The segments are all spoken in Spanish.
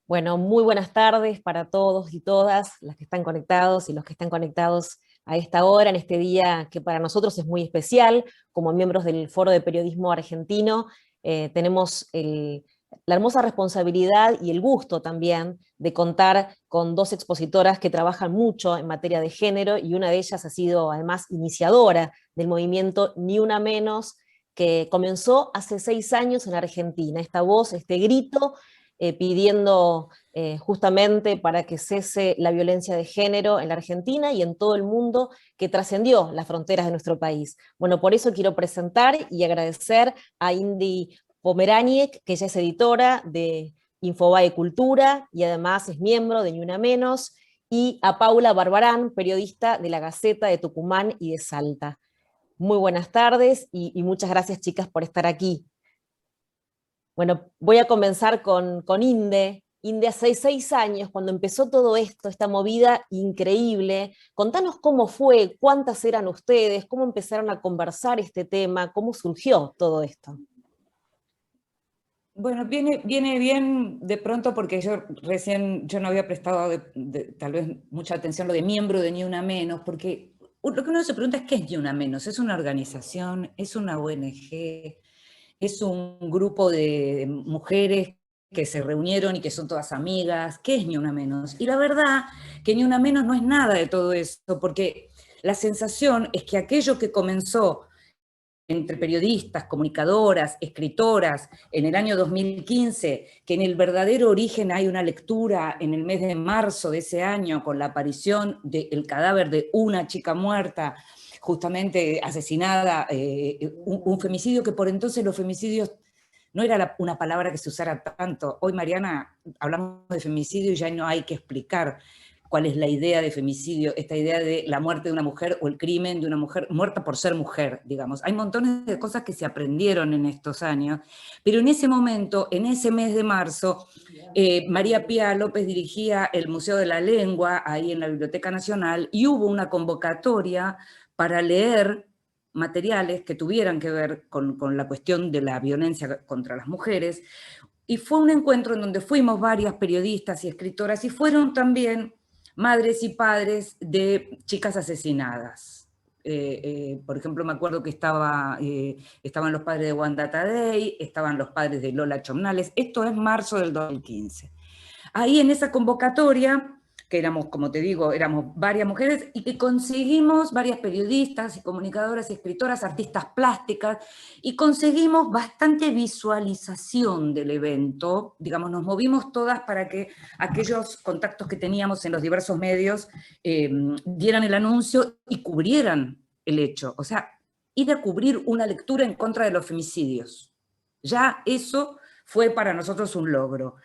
Bueno, muy buenas tardes para todos y todas las que están conectados y los que están conectados a esta hora, en este día que para nosotros es muy especial. Como miembros del Foro de Periodismo Argentino, tenemos la hermosa responsabilidad y el gusto también de contar con dos expositoras que trabajan mucho en materia de género, y una de ellas ha sido además iniciadora del movimiento Ni Una Menos, que comenzó hace 6 años en Argentina. Esta voz, este grito, pidiendo justamente para que cese la violencia de género en la Argentina y en todo el mundo, que trascendió las fronteras de nuestro país. Bueno, por eso quiero presentar y agradecer a Indy Pomeraniec, que ella es editora de Infobae Cultura y además es miembro de Ni Una Menos, y a Paula Barbarán, periodista de La Gaceta de Tucumán y de Salta. Muy buenas tardes y muchas gracias, chicas, por estar aquí. Bueno, voy a comenzar con Inde. Inde, hace 6 años, cuando empezó todo esto, esta movida increíble, contanos cómo fue, cuántas eran ustedes, cómo empezaron a conversar este tema, cómo surgió todo esto. Bueno, viene bien de pronto porque yo no había prestado tal vez mucha atención a lo de miembro de Ni Una Menos, porque lo que uno se pregunta es ¿qué es Ni Una Menos? ¿Es una organización? ¿Es una ONG? ¿Es un grupo de mujeres que se reunieron y que son todas amigas? ¿Qué es Ni Una Menos? Y la verdad que Ni Una Menos no es nada de todo eso, porque la sensación es que aquello que comenzó entre periodistas, comunicadoras, escritoras, en el año 2015, que en el verdadero origen hay una lectura en el mes de marzo de ese año, con la aparición del cadáver de una chica muerta, justamente asesinada, un femicidio que por entonces los femicidios no era una palabra que se usara tanto. Hoy, Mariana, hablamos de femicidio y ya no hay que explicar cuál es la idea de femicidio, esta idea de la muerte de una mujer o el crimen de una mujer muerta por ser mujer, digamos. Hay montones de cosas que se aprendieron en estos años, pero en ese momento, en ese mes de marzo, María Pía López dirigía el Museo de la Lengua ahí en la Biblioteca Nacional y hubo una convocatoria para leer materiales que tuvieran que ver con la cuestión de la violencia contra las mujeres, y fue un encuentro en donde fuimos varias periodistas y escritoras, y fueron también madres y padres de chicas asesinadas. Por ejemplo, me acuerdo que estaban los padres de Wanda Tadei, estaban los padres de Lola Chomnales. Esto es marzo del 2015. Ahí en esa convocatoria, que éramos, como te digo, éramos varias mujeres, y que conseguimos varias periodistas y comunicadoras y escritoras, artistas plásticas, y conseguimos bastante visualización del evento. Digamos, nos movimos todas para que aquellos contactos que teníamos en los diversos medios dieran el anuncio y cubrieran el hecho. O sea, ir a cubrir una lectura en contra de los femicidios. Ya eso fue para nosotros un logro.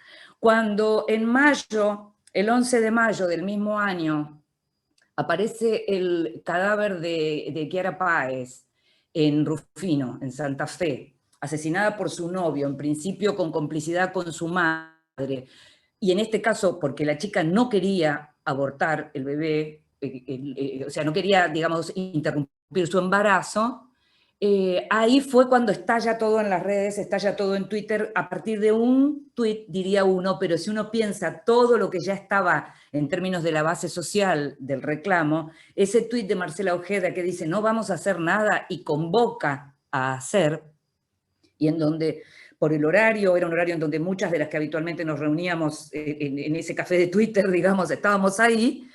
Cuando en mayo, el 11 de mayo del mismo año, aparece el cadáver de Chiara Páez en Rufino, en Santa Fe, asesinada por su novio, en principio con complicidad con su madre, y en este caso porque la chica no quería abortar el bebé, o sea, no quería, digamos, interrumpir su embarazo. Ahí fue cuando estalla todo en las redes, estalla todo en Twitter, a partir de un tuit, diría uno, pero si uno piensa todo lo que ya estaba en términos de la base social del reclamo, ese tuit de Marcela Ojeda que dice no vamos a hacer nada y convoca a hacer, y en donde por el horario, era un horario en donde muchas de las que habitualmente nos reuníamos en ese café de Twitter, digamos, estábamos ahí.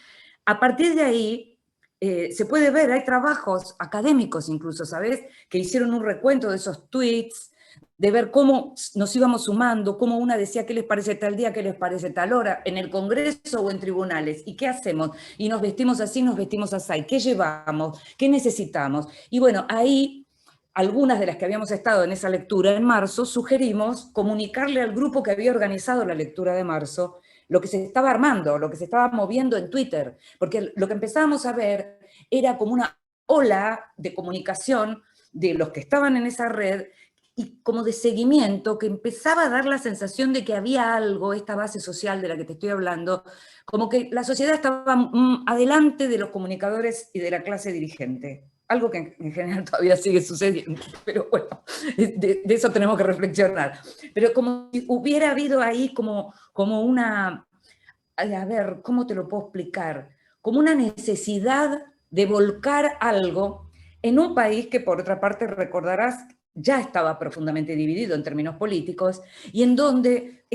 A partir de ahí, se puede ver, hay trabajos académicos incluso, ¿sabes? Que hicieron un recuento de esos tweets, de ver cómo nos íbamos sumando, cómo una decía qué les parece tal día, qué les parece tal hora, en el Congreso o en tribunales, y qué hacemos, y nos vestimos así, nos vestimos así, qué llevamos, qué necesitamos. Y bueno, ahí algunas de las que habíamos estado en esa lectura en marzo, sugerimos comunicarle al grupo que había organizado la lectura de marzo lo que se estaba armando, lo que se estaba moviendo en Twitter, porque lo que empezábamos a ver era como una ola de comunicación de los que estaban en esa red y como de seguimiento que empezaba a dar la sensación de que había algo, esta base social de la que te estoy hablando, como que la sociedad estaba adelante de los comunicadores y de la clase dirigente. algo que en general todavía sigue sucediendo, pero bueno, de eso tenemos que reflexionar. Pero como si hubiera habido ahí como una, a ver, ¿cómo te lo puedo explicar? Como una necesidad de volcar algo en un país que, por otra parte, recordarás, ya estaba profundamente dividido en términos políticos y en donde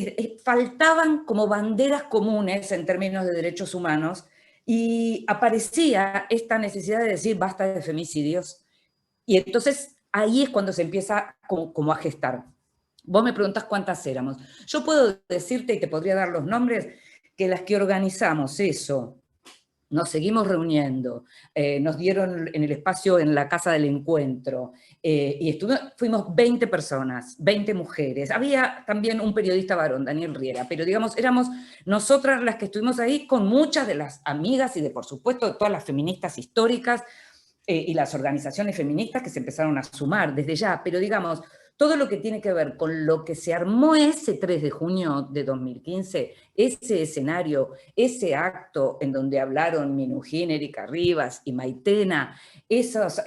faltaban como banderas comunes en términos de derechos humanos, y aparecía esta necesidad de decir basta de femicidios. Y entonces ahí es cuando se empieza como a gestar. Vos me preguntás cuántas éramos. Yo puedo decirte, y te podría dar los nombres, que las que organizamos eso, nos seguimos reuniendo, nos dieron en el espacio en la Casa del Encuentro, y fuimos 20 personas, 20 mujeres. Había también un periodista varón, Daniel Riera, pero digamos, éramos nosotras las que estuvimos ahí con muchas de las amigas y de, por supuesto, todas las feministas históricas, y las organizaciones feministas que se empezaron a sumar desde ya, pero digamos, todo lo que tiene que ver con lo que se armó ese 3 de junio de 2015, ese escenario, ese acto en donde hablaron Minujín, Erika Rivas y Maitena, digamos,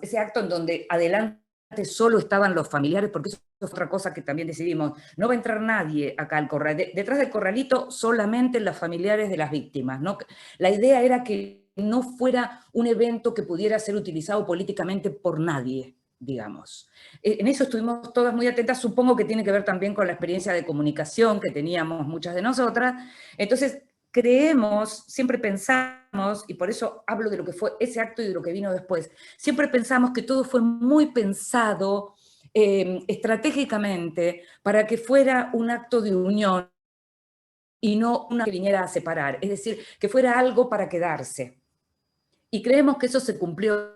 ese acto en donde adelante solo estaban los familiares, porque eso es otra cosa que también decidimos, no va a entrar nadie acá al corral, detrás del corralito solamente los familiares de las víctimas, ¿no? La idea era que no fuera un evento que pudiera ser utilizado políticamente por nadie, digamos. En eso estuvimos todas muy atentas, supongo que tiene que ver también con la experiencia de comunicación que teníamos muchas de nosotras. Entonces, creemos, siempre pensamos, y por eso hablo de lo que fue ese acto y de lo que vino después, siempre pensamos que todo fue muy pensado estratégicamente para que fuera un acto de unión y no una que viniera a separar, es decir, que fuera algo para quedarse. Y creemos que eso se cumplió,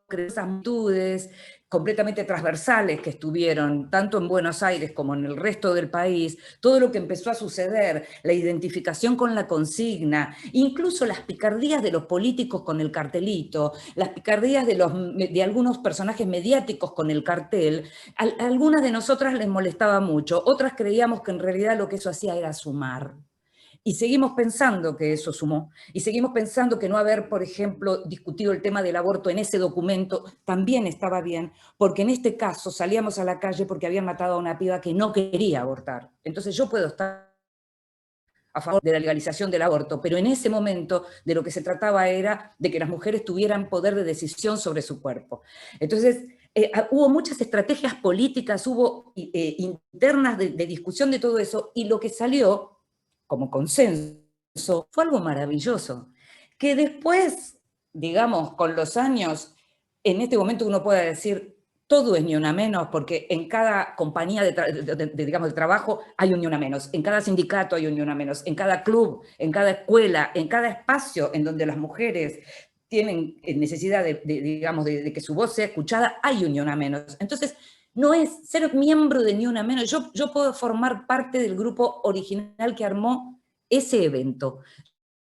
esas multitudes completamente transversales que estuvieron tanto en Buenos Aires como en el resto del país, todo lo que empezó a suceder, la identificación con la consigna, incluso las picardías de los políticos con el cartelito, las picardías de algunos personajes mediáticos con el cartel, a algunas de nosotras les molestaba mucho, otras creíamos que en realidad lo que eso hacía era sumar. Y seguimos pensando que eso sumó, y seguimos pensando que no haber, por ejemplo, discutido el tema del aborto en ese documento también estaba bien, porque en este caso salíamos a la calle porque habían matado a una piba que no quería abortar. Entonces yo puedo estar a favor de la legalización del aborto, pero en ese momento de lo que se trataba era de que las mujeres tuvieran poder de decisión sobre su cuerpo. Entonces, hubo muchas estrategias políticas, hubo internas de discusión de todo eso, y lo que salió como consenso, fue algo maravilloso, que después, digamos, con los años, en este momento uno puede decir, todo es ni una menos, porque en cada compañía digamos, de trabajo hay un ni una menos, en cada sindicato hay un ni una menos, en cada club, en cada escuela, en cada espacio en donde las mujeres tienen necesidad digamos, de que su voz sea escuchada, hay un ni una menos. Entonces, no es ser miembro de Ni Una Menos. Yo puedo formar parte del grupo original que armó ese evento.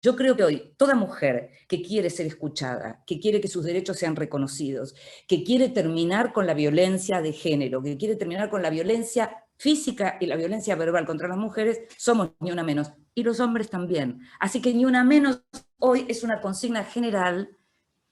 Yo creo que hoy toda mujer que quiere ser escuchada, que quiere que sus derechos sean reconocidos, que quiere terminar con la violencia de género, que quiere terminar con la violencia física y la violencia verbal contra las mujeres, somos Ni Una Menos. Y los hombres también. Así que Ni Una Menos hoy es una consigna general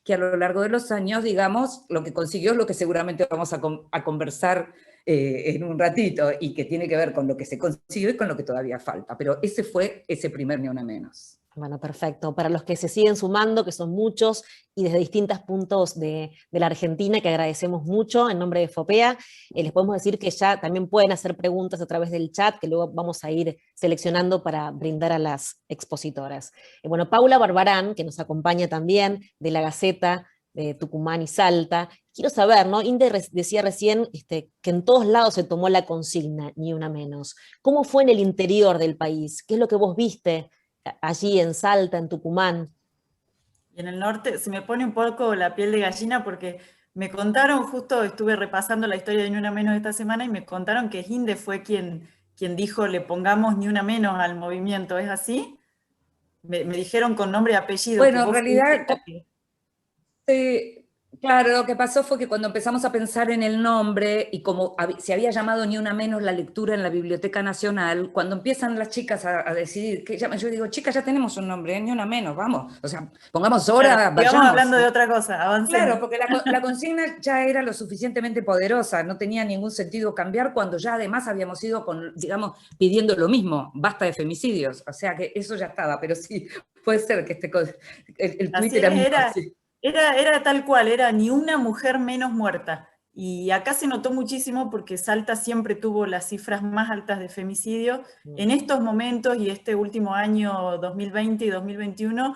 que a lo largo de los años, digamos, lo que consiguió es lo que seguramente vamos a conversar en un ratito, y que tiene que ver con lo que se consiguió y con lo que todavía falta. Pero ese fue ese primer Ni Una Menos. Bueno, perfecto. Para los que se siguen sumando, que son muchos, y desde distintos puntos de la Argentina, que agradecemos mucho en nombre de FOPEA, les podemos decir que ya también pueden hacer preguntas a través del chat, que luego vamos a ir seleccionando para brindar a las expositoras. Bueno, Paula Barbarán, que nos acompaña también de la Gaceta de Tucumán y Salta. Quiero saber, ¿no? Inde decía recién que en todos lados se tomó la consigna, Ni Una Menos. ¿Cómo fue en el interior del país? ¿Qué es lo que vos viste allí en Salta, en Tucumán? Y en el norte se me pone un poco la piel de gallina porque me contaron, justo estuve repasando la historia de Ni Una Menos esta semana, y me contaron que Inde fue quien dijo le pongamos Ni Una Menos al movimiento. ¿Es así? Me dijeron con nombre y apellido. Bueno, que en vos realidad, Claro, lo que pasó fue que cuando empezamos a pensar en el nombre y como se había llamado Ni Una Menos la lectura en la Biblioteca Nacional, cuando empiezan las chicas a decidir, yo digo, chicas, ya tenemos un nombre, Ni Una Menos, vamos, o sea, pongamos Claro, hora, sigamos vayamos. hablando de otra cosa, avancemos. Claro, porque la consigna ya era lo suficientemente poderosa, no tenía ningún sentido cambiar cuando ya además habíamos ido con, digamos, pidiendo lo mismo, basta de femicidios, o sea que eso ya estaba, pero sí, puede ser que el tuit Así era es, mío, sí. era tal cual, era ni una mujer menos muerta. Y acá se notó muchísimo porque Salta siempre tuvo las cifras más altas de femicidio. En estos momentos y este último año 2020 y 2021,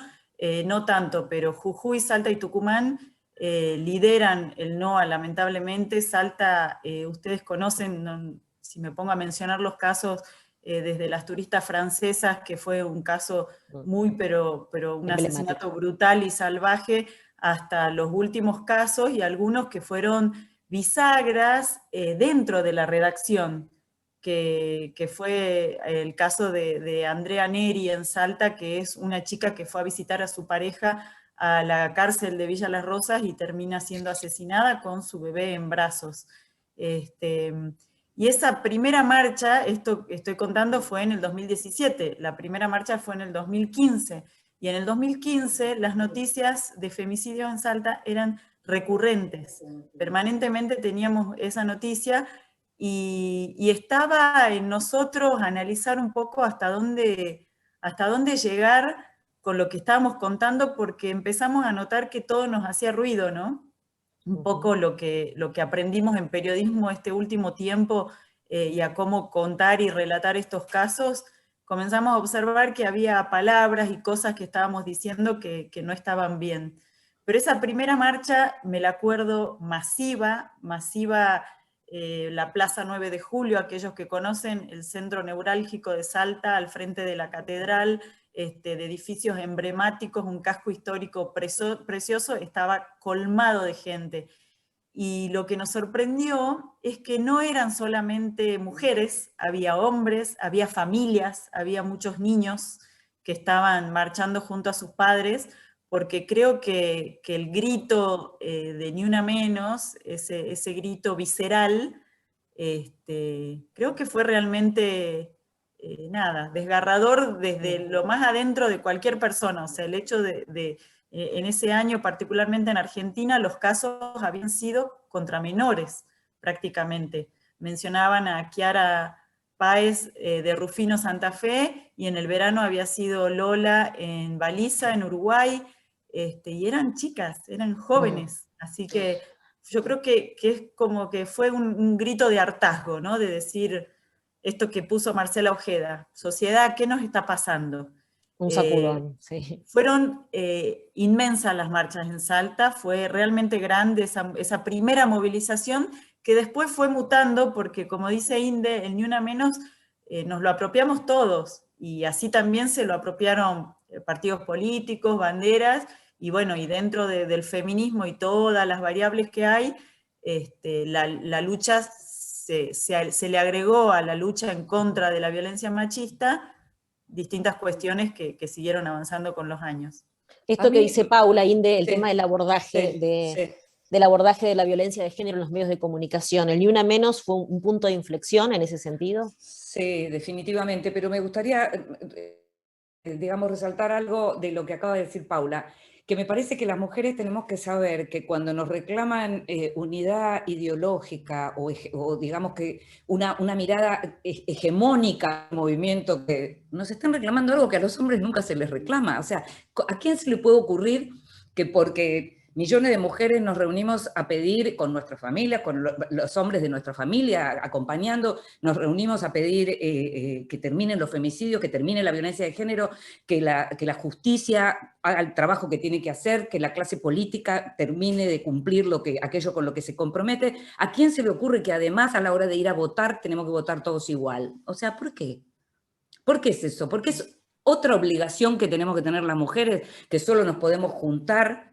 no tanto, pero Jujuy, Salta y Tucumán lideran el NOA, lamentablemente. Salta, ustedes conocen, si me pongo a mencionar los casos, desde las turistas francesas, que fue un caso muy, pero un asesinato brutal y salvaje, hasta los últimos casos y algunos que fueron bisagras dentro de la redacción, que fue el caso de Andrea Neri en Salta, que es una chica que fue a visitar a su pareja a la cárcel de Villa Las Rosas y termina siendo asesinada con su bebé en brazos. Y esa primera marcha, esto que estoy contando, fue en el 2017, la primera marcha fue en el 2015, y en el 2015 las noticias de femicidios en Salta eran recurrentes. Permanentemente teníamos esa noticia y estaba en nosotros analizar un poco hasta dónde llegar con lo que estábamos contando, porque empezamos a notar que todo nos hacía ruido, ¿no? Un poco lo que aprendimos en periodismo este último tiempo y a cómo contar y relatar estos casos, comenzamos a observar que había palabras y cosas que estábamos diciendo que no estaban bien. Pero esa primera marcha, me la acuerdo, masiva, la Plaza 9 de Julio, aquellos que conocen el centro neurálgico de Salta, al frente de la catedral, de edificios emblemáticos, un casco histórico precioso, estaba colmado de gente. Y lo que nos sorprendió es que no eran solamente mujeres, había hombres, había familias, había muchos niños que estaban marchando junto a sus padres, porque creo que el grito de Ni Una Menos, ese grito visceral, creo que fue realmente, desgarrador desde lo más adentro de cualquier persona. O sea, el hecho en ese año, particularmente en Argentina, los casos habían sido contra menores, prácticamente. Mencionaban a Kiara Páez de Rufino Santa Fe, y en el verano había sido Lola en Baliza, en Uruguay, y eran chicas, eran jóvenes. Así que yo creo que es como que fue un grito de hartazgo, ¿no? De decir esto que puso Marcela Ojeda: sociedad, ¿qué nos está pasando? Un sacudón, sí. Fueron inmensas las marchas en Salta, fue realmente grande esa primera movilización, que después fue mutando, porque como dice Inde, el Ni Una Menos nos lo apropiamos todos, y así también se lo apropiaron partidos políticos, banderas, y bueno, y dentro del feminismo y todas las variables que hay, la lucha se le agregó a la lucha en contra de la violencia machista distintas cuestiones que siguieron avanzando con los años. Esto que dice Paula, Inde, el sí, tema del abordaje sí. del abordaje de la violencia de género en los medios de comunicación. ¿El Ni Una Menos fue un punto de inflexión en ese sentido? Sí, definitivamente, pero me gustaría, digamos, resaltar algo de lo que acaba de decir Paula, que me parece que las mujeres tenemos que saber que cuando nos reclaman unidad ideológica o digamos que una mirada hegemónica al movimiento, que nos están reclamando algo que a los hombres nunca se les reclama. O sea, ¿a quién se le puede ocurrir que porque millones de mujeres nos reunimos a pedir con nuestra familia, con los hombres de nuestra familia acompañando, nos reunimos a pedir que terminen los femicidios, que termine la violencia de género, que la justicia haga el trabajo que tiene que hacer, que la clase política termine de cumplir aquello con lo que se compromete? ¿A quién se le ocurre que además a la hora de ir a votar tenemos que votar todos igual? O sea, ¿por qué? ¿Por qué es eso? Porque es otra obligación que tenemos que tener las mujeres, que solo nos podemos juntar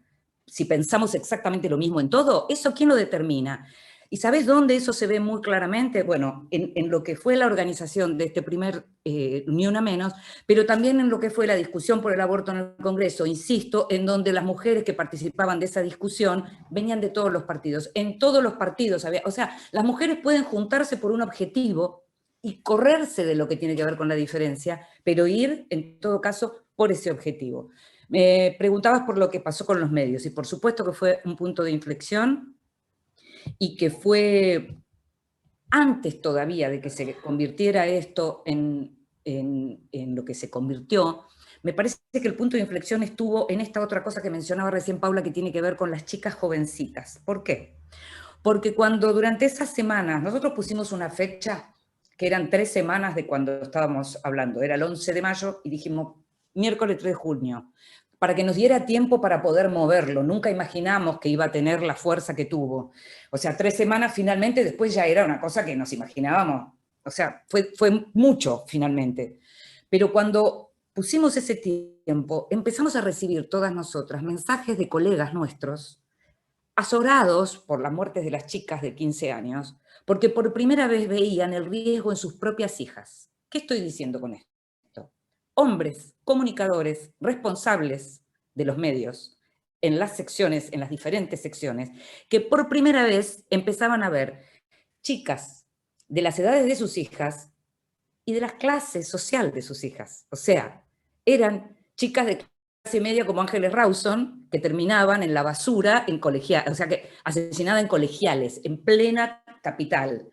si pensamos exactamente lo mismo en todo. ¿Eso quién lo determina? ¿Y sabés dónde eso se ve muy claramente? Bueno, en lo que fue la organización de este primer Ni Una Menos, pero también en lo que fue la discusión por el aborto en el Congreso, insisto, en donde las mujeres que participaban de esa discusión venían de todos los partidos. En todos los partidos había, o sea, las mujeres pueden juntarse por un objetivo y correrse de lo que tiene que ver con la diferencia, pero ir, en todo caso, por ese objetivo. Me preguntabas por lo que pasó con los medios, y por supuesto que fue un punto de inflexión, y que fue antes todavía de que se convirtiera esto en lo que se convirtió. Me parece que el punto de inflexión estuvo en esta otra cosa que mencionaba recién Paula, que tiene que ver con las chicas jovencitas. ¿Por qué? Porque cuando durante esas semanas, nosotros pusimos una fecha que eran 3 semanas de cuando estábamos hablando, era el 11 de mayo, y dijimos miércoles 3 de junio, para que nos diera tiempo para poder moverlo. Nunca imaginamos que iba a tener la fuerza que tuvo. O sea, 3 semanas finalmente, después ya era una cosa que nos imaginábamos. O sea, fue mucho finalmente. Pero cuando pusimos ese tiempo, empezamos a recibir todas nosotras mensajes de colegas nuestros, azorados por las muertes de las chicas de 15 años, porque por primera vez veían el riesgo en sus propias hijas. ¿Qué estoy diciendo con esto? Hombres, comunicadores, responsables de los medios, en las secciones, en las diferentes secciones, que por primera vez empezaban a ver chicas de las edades de sus hijas y de la clase social de sus hijas. O sea, eran chicas de clase media como Ángeles Rawson, que terminaban en la basura, en colegiales, o sea, que asesinadas en colegiales, en plena capital.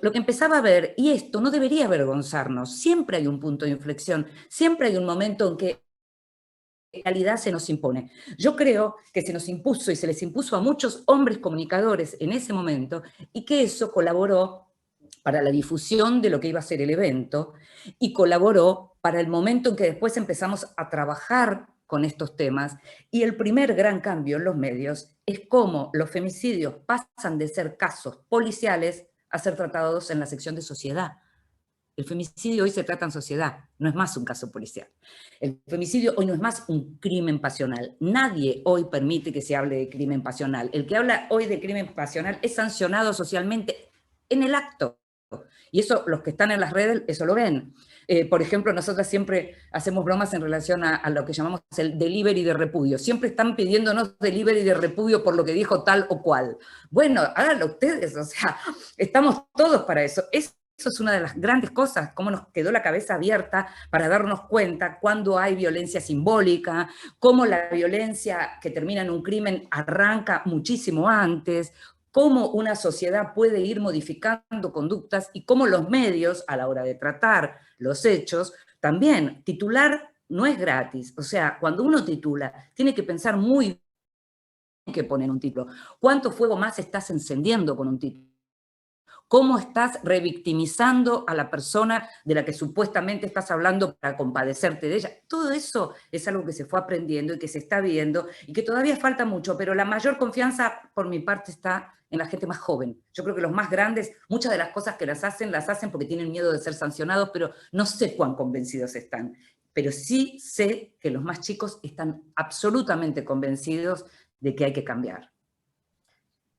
Lo que empezaba a ver, y esto no debería avergonzarnos, siempre hay un punto de inflexión, siempre hay un momento en que la realidad se nos impone. Yo creo que se nos impuso y se les impuso a muchos hombres comunicadores en ese momento, y que eso colaboró para la difusión de lo que iba a ser el evento, y colaboró para el momento en que después empezamos a trabajar con estos temas, y el primer gran cambio en los medios es cómo los femicidios pasan de ser casos policiales a ser tratados en la sección de sociedad. El femicidio hoy se trata en sociedad, no es más un caso policial. El femicidio hoy no es más un crimen pasional. Nadie hoy permite que se hable de crimen pasional. El que habla hoy de crimen pasional es sancionado socialmente en el acto. Y eso, los que están en las redes, eso lo ven. Por ejemplo, nosotras siempre hacemos bromas en relación a lo que llamamos el delivery de repudio. Siempre están pidiéndonos delivery de repudio por lo que dijo tal o cual. Bueno, háganlo ustedes, o sea, estamos todos para eso. Eso es una de las grandes cosas, cómo nos quedó la cabeza abierta para darnos cuenta cuando hay violencia simbólica, cómo la violencia que termina en un crimen arranca muchísimo antes, cómo una sociedad puede ir modificando conductas y cómo los medios, a la hora de tratar los hechos, también titular no es gratis. O sea, cuando uno titula, tiene que pensar muy bien qué poner un título. ¿Cuánto fuego más estás encendiendo con un título? ¿Cómo estás revictimizando a la persona de la que supuestamente estás hablando para compadecerte de ella? Todo eso es algo que se fue aprendiendo y que se está viendo y que todavía falta mucho, pero la mayor confianza por mi parte está en la gente más joven. Yo creo que los más grandes, muchas de las cosas que las hacen porque tienen miedo de ser sancionados, pero no sé cuán convencidos están. Pero sí sé que los más chicos están absolutamente convencidos de que hay que cambiar.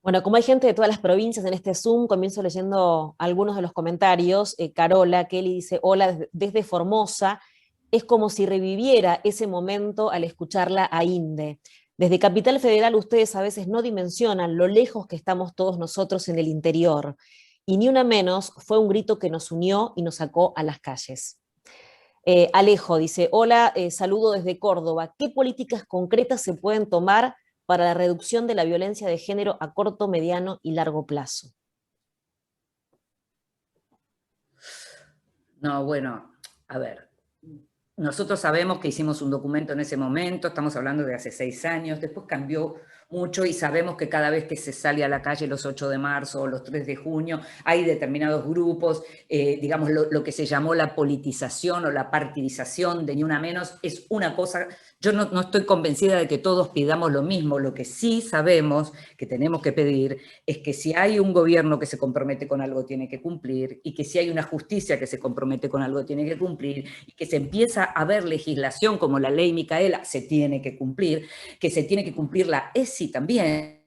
Bueno, como hay gente de todas las provincias en este Zoom, comienzo leyendo algunos de los comentarios. Carola Kelly dice, hola desde Formosa, es como si reviviera ese momento al escucharla a Inde. Desde Capital Federal ustedes a veces no dimensionan lo lejos que estamos todos nosotros en el interior. Y Ni Una Menos fue un grito que nos unió y nos sacó a las calles. Alejo dice, hola, saludo desde Córdoba. ¿Qué políticas concretas se pueden tomar para la reducción de la violencia de género a corto, mediano y largo plazo? No, bueno, a ver, nosotros sabemos que hicimos un documento en ese momento, estamos hablando de hace 6 años, después cambió mucho y sabemos que cada vez que se sale a la calle los 8 de marzo o los 3 de junio, hay determinados grupos, digamos, lo que se llamó la politización o la partidización de Ni Una Menos es una cosa. Yo no estoy convencida de que todos pidamos lo mismo. Lo que sí sabemos que tenemos que pedir es que si hay un gobierno que se compromete con algo tiene que cumplir, y que si hay una justicia que se compromete con algo tiene que cumplir, y que se empieza a ver legislación como la ley Micaela se tiene que cumplir, que se tiene que cumplir la ESI también,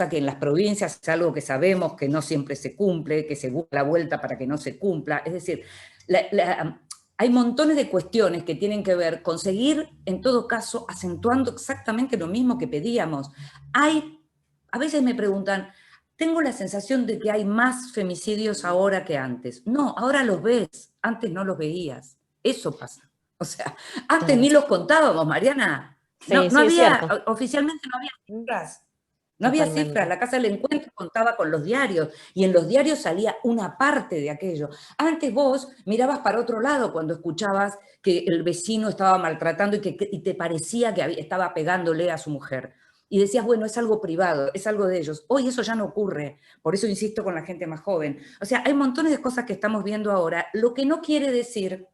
que en las provincias es algo que sabemos que no siempre se cumple, que se busca la vuelta para que no se cumpla. Es decir, hay montones de cuestiones que tienen que ver con seguir, en todo caso, acentuando exactamente lo mismo que pedíamos. A veces me preguntan, tengo la sensación de que hay más femicidios ahora que antes. No, ahora los ves, antes no los veías. Eso pasa. O sea, antes Claro. ni los contábamos, Mariana. Sí, No sí, es había, cierto. oficialmente no había cifras. No había cifras, Totalmente. la Casa del Encuentro contaba con los diarios, y en los diarios salía una parte de aquello. Antes vos mirabas para otro lado cuando escuchabas que el vecino estaba maltratando y te parecía que estaba pegándole a su mujer. Y decías, bueno, es algo privado, es algo de ellos. Hoy eso ya no ocurre, por eso insisto con la gente más joven. O sea, hay montones de cosas que estamos viendo ahora, lo que no quiere decir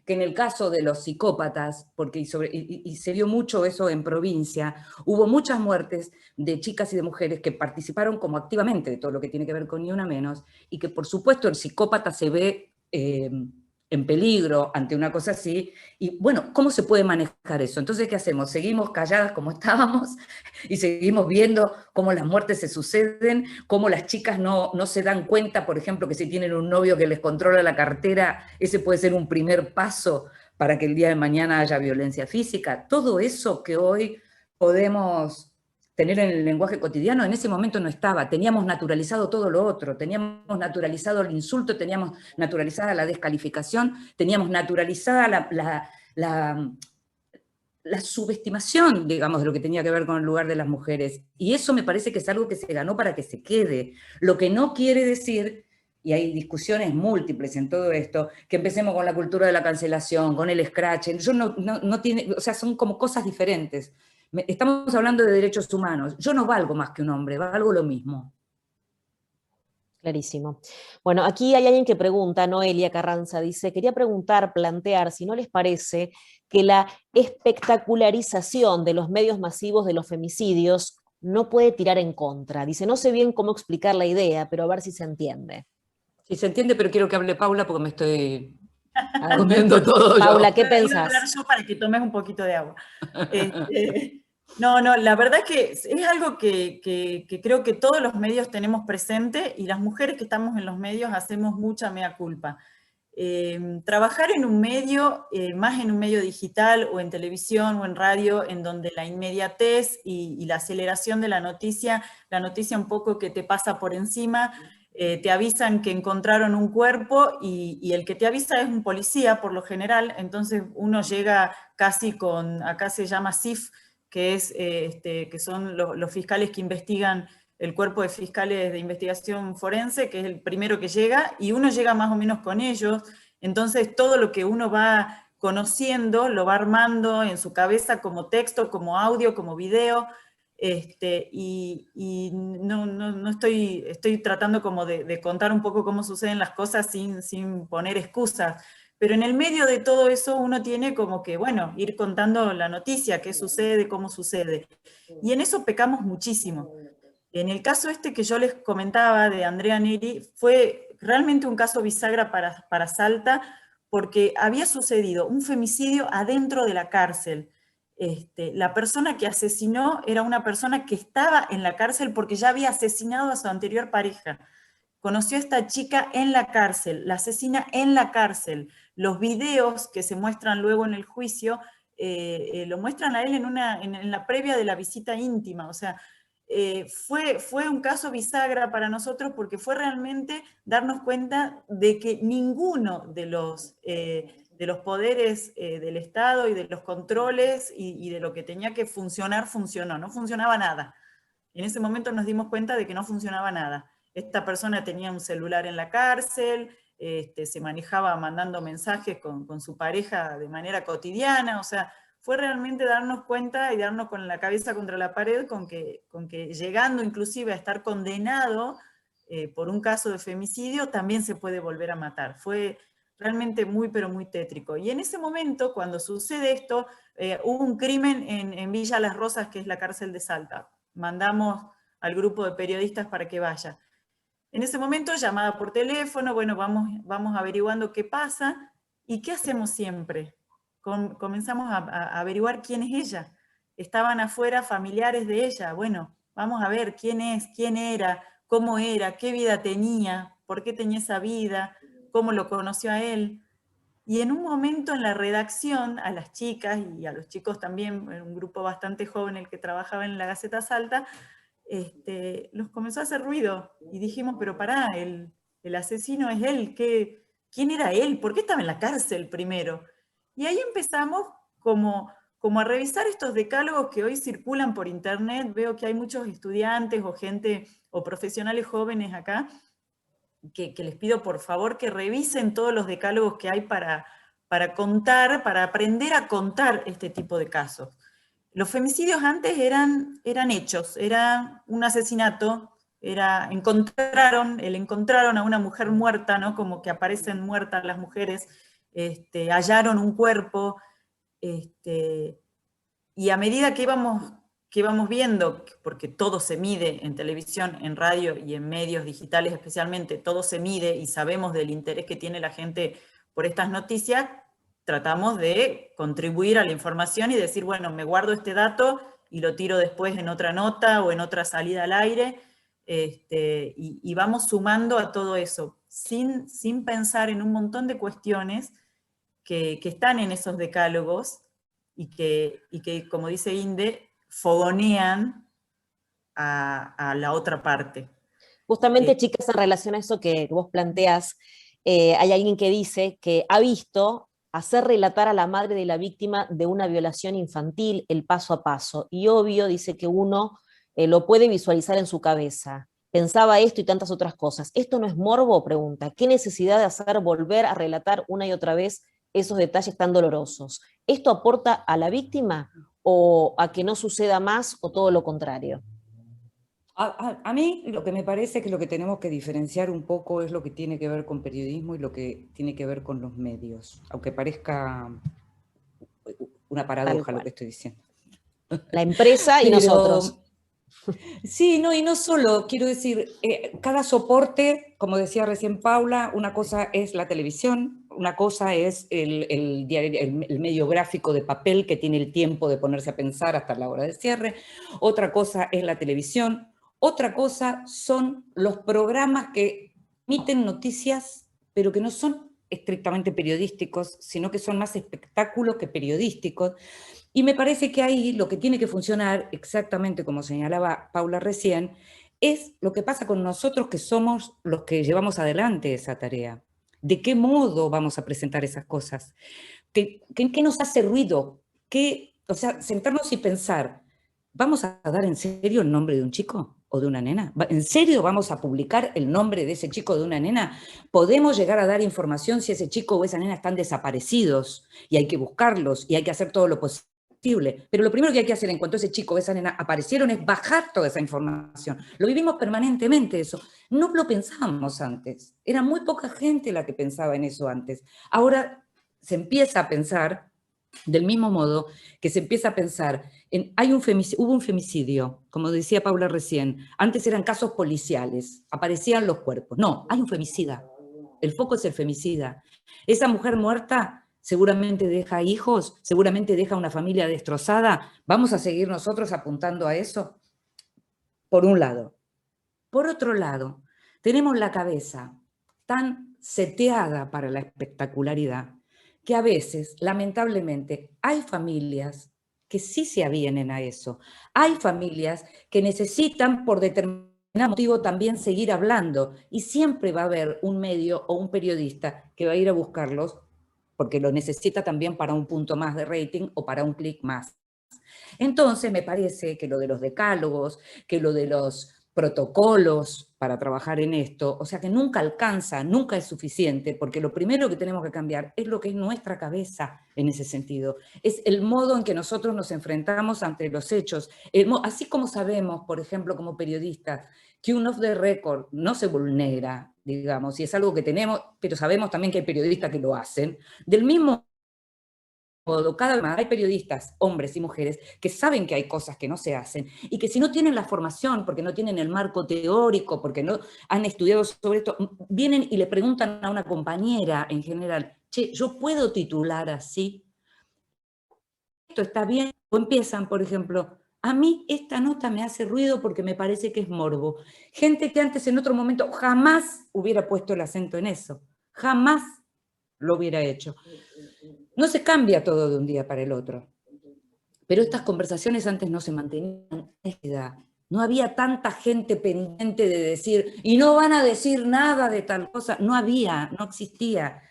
que en el caso de los psicópatas, porque se vio mucho eso en provincia, hubo muchas muertes de chicas y de mujeres que participaron como activamente de todo lo que tiene que ver con Ni Una Menos, y que por supuesto el psicópata se ve en peligro ante una cosa así, y bueno, ¿cómo se puede manejar eso? Entonces, ¿qué hacemos? ¿Seguimos calladas como estábamos y seguimos viendo cómo las muertes se suceden, cómo las chicas no se dan cuenta, por ejemplo, que si tienen un novio que les controla la cartera, ese puede ser un primer paso para que el día de mañana haya violencia física? Todo eso que hoy podemos tener en el lenguaje cotidiano, en ese momento no estaba. Teníamos naturalizado todo lo otro, teníamos naturalizado el insulto, teníamos naturalizada la descalificación, teníamos naturalizada la subestimación, digamos, de lo que tenía que ver con el lugar de las mujeres. Y eso me parece que es algo que se ganó para que se quede. Lo que no quiere decir, y hay discusiones múltiples en todo esto, que empecemos con la cultura de la cancelación, con el scratch. No tiene, o sea, son como cosas diferentes. Estamos hablando de derechos humanos. Yo no valgo más que un hombre, valgo lo mismo. Clarísimo. Bueno, aquí hay alguien que pregunta, Noelia Carranza, dice, quería preguntar, plantear, si no les parece que la espectacularización de los medios masivos de los femicidios no puede tirar en contra. Dice, no sé bien cómo explicar la idea, pero a ver si se entiende. Sí se entiende, pero quiero que hable Paula porque me estoy A ver, comiendo todo Paula, yo. ¿qué Iba a hablar pensás? yo para que tomes un poquito de agua. No, la verdad que es algo que creo que todos los medios tenemos presente, y las mujeres que estamos en los medios hacemos mucha mea culpa. Trabajar en un medio, más en un medio digital o en televisión o en radio, en donde la inmediatez y la aceleración de la noticia un poco que te pasa por encima, te avisan que encontraron un cuerpo y el que te avisa es un policía por lo general, entonces uno llega casi con, acá se llama CIF, que son los fiscales que investigan, el cuerpo de fiscales de investigación forense, que es el primero que llega, y uno llega más o menos con ellos. Entonces todo lo que uno va conociendo lo va armando en su cabeza como texto, como audio, como video, y no estoy tratando como de contar un poco cómo suceden las cosas sin poner excusas. Pero en el medio de todo eso uno tiene como que, bueno, ir contando la noticia, qué sucede, cómo sucede. Y en eso pecamos muchísimo. En el caso que yo les comentaba de Andrea Neri, fue realmente un caso bisagra para Salta, porque había sucedido un femicidio adentro de la cárcel. La persona que asesinó era una persona que estaba en la cárcel porque ya había asesinado a su anterior pareja. Conoció a esta chica en la cárcel, la asesina en la cárcel. Los videos que se muestran luego en el juicio lo muestran a él en la previa de la visita íntima. O sea, fue un caso bisagra para nosotros porque fue realmente darnos cuenta de que ninguno de los poderes del Estado y de los controles y de lo que tenía que funcionar, funcionó. No funcionaba nada. En ese momento nos dimos cuenta de que no funcionaba nada. Esta persona tenía un celular en la cárcel, se manejaba mandando mensajes con su pareja de manera cotidiana, o sea, fue realmente darnos cuenta y darnos con la cabeza contra la pared con que llegando inclusive a estar condenado por un caso de femicidio, también se puede volver a matar. Fue realmente muy, pero muy tétrico. Y en ese momento, cuando sucede esto, hubo un crimen en Villa Las Rosas, que es la cárcel de Salta. Mandamos al grupo de periodistas para que vaya. En ese momento, llamada por teléfono, bueno, vamos averiguando qué pasa, y ¿qué hacemos siempre? Comenzamos a averiguar quién es ella. Estaban afuera familiares de ella, bueno, vamos a ver quién es, quién era, cómo era, qué vida tenía, por qué tenía esa vida, cómo lo conoció a él. Y en un momento en la redacción, a las chicas y a los chicos también, un grupo bastante joven el que trabajaba en la Gaceta Salta, nos comenzó a hacer ruido. Y dijimos, pero pará, el asesino es él, ¿quién era él? ¿Por qué estaba en la cárcel primero? Y ahí empezamos como a revisar estos decálogos que hoy circulan por internet. Veo que hay muchos estudiantes o gente o profesionales jóvenes acá que les pido por favor que revisen todos los decálogos que hay para contar, para aprender a contar este tipo de casos. Los femicidios antes eran hechos, era un asesinato, encontraron a una mujer muerta, ¿no? Como que aparecen muertas las mujeres, hallaron un cuerpo, y a medida que íbamos viendo, porque todo se mide en televisión, en radio y en medios digitales especialmente, todo se mide y sabemos del interés que tiene la gente por estas noticias, tratamos de contribuir a la información y decir, bueno, me guardo este dato y lo tiro después en otra nota o en otra salida al aire, y vamos sumando a todo eso, sin pensar en un montón de cuestiones que están en esos decálogos, y que, como dice Inde, fogonean a la otra parte. Justamente, chicas, en relación a eso que vos planteas, hay alguien que dice que ha visto hacer relatar a la madre de la víctima de una violación infantil el paso a paso, y obvio, dice que uno lo puede visualizar en su cabeza. Pensaba esto y tantas otras cosas. ¿Esto no es morbo? Pregunta. ¿Qué necesidad de hacer volver a relatar una y otra vez esos detalles tan dolorosos? ¿Esto aporta a la víctima o a que no suceda más o todo lo contrario? A mí lo que me parece que lo que tenemos que diferenciar un poco es lo que tiene que ver con periodismo y lo que tiene que ver con los medios, aunque parezca una paradoja lo que estoy diciendo. La empresa y nosotros. Sí, no, y no solo, quiero decir, cada soporte, como decía recién Paula, una cosa es la televisión, una cosa es el medio gráfico de papel que tiene el tiempo de ponerse a pensar hasta la hora de cierre, otra cosa es la televisión, otra cosa son los programas que emiten noticias, pero que no son estrictamente periodísticos, sino que son más espectáculos que periodísticos. Y me parece que ahí lo que tiene que funcionar, exactamente como señalaba Paula recién, es lo que pasa con nosotros que somos los que llevamos adelante esa tarea. ¿De qué modo vamos a presentar esas cosas? ¿Qué nos hace ruido? O sea, sentarnos y pensar, ¿vamos a dar en serio el nombre de un chico o de una nena? ¿En serio vamos a publicar el nombre de ese chico o de una nena? ¿Podemos llegar a dar información si ese chico o esa nena están desaparecidos y hay que buscarlos y hay que hacer todo lo posible? Pero lo primero que hay que hacer en cuanto ese chico o esa nena aparecieron es bajar toda esa información. Lo vivimos permanentemente eso. No lo pensábamos antes. Era muy poca gente la que pensaba en eso antes. Ahora se empieza a pensar del mismo modo que se empieza a pensar en, hubo un femicidio, como decía Paula recién, antes eran casos policiales, aparecían los cuerpos. No, hay un femicida. El foco es el femicida. Esa mujer muerta seguramente deja hijos, seguramente deja una familia destrozada. ¿Vamos a seguir nosotros apuntando a eso? Por un lado. Por otro lado, tenemos la cabeza tan seteada para la espectacularidad que a veces, lamentablemente, hay familias que sí se avienen a eso. Hay familias que necesitan por determinado motivo también seguir hablando y siempre va a haber un medio o un periodista que va a ir a buscarlos porque lo necesita también para un punto más de rating o para un clic más. Entonces me parece que lo de los decálogos, que lo de los protocolos para trabajar en esto, o sea que nunca alcanza, nunca es suficiente, porque lo primero que tenemos que cambiar es lo que es nuestra cabeza en ese sentido, es el modo en que nosotros nos enfrentamos ante los hechos, así como sabemos, por ejemplo, como periodistas, que un off the record no se vulnera, digamos, y es algo que tenemos, pero sabemos también que hay periodistas que lo hacen, del mismo modo, cada vez más hay periodistas, hombres y mujeres, que saben que hay cosas que no se hacen y que si no tienen la formación, porque no tienen el marco teórico, porque no han estudiado sobre esto, vienen y le preguntan a una compañera en general, che, ¿yo puedo titular así? ¿Esto está bien? O empiezan, por ejemplo, A mí esta nota me hace ruido porque me parece que es morbo. Gente que antes en otro momento jamás hubiera puesto el acento en eso, jamás lo hubiera hecho. No se cambia todo de un día para el otro, pero estas conversaciones antes no se mantenían en edad. No había tanta gente pendiente de decir, y no van a decir nada de tal cosa. No había, no existía.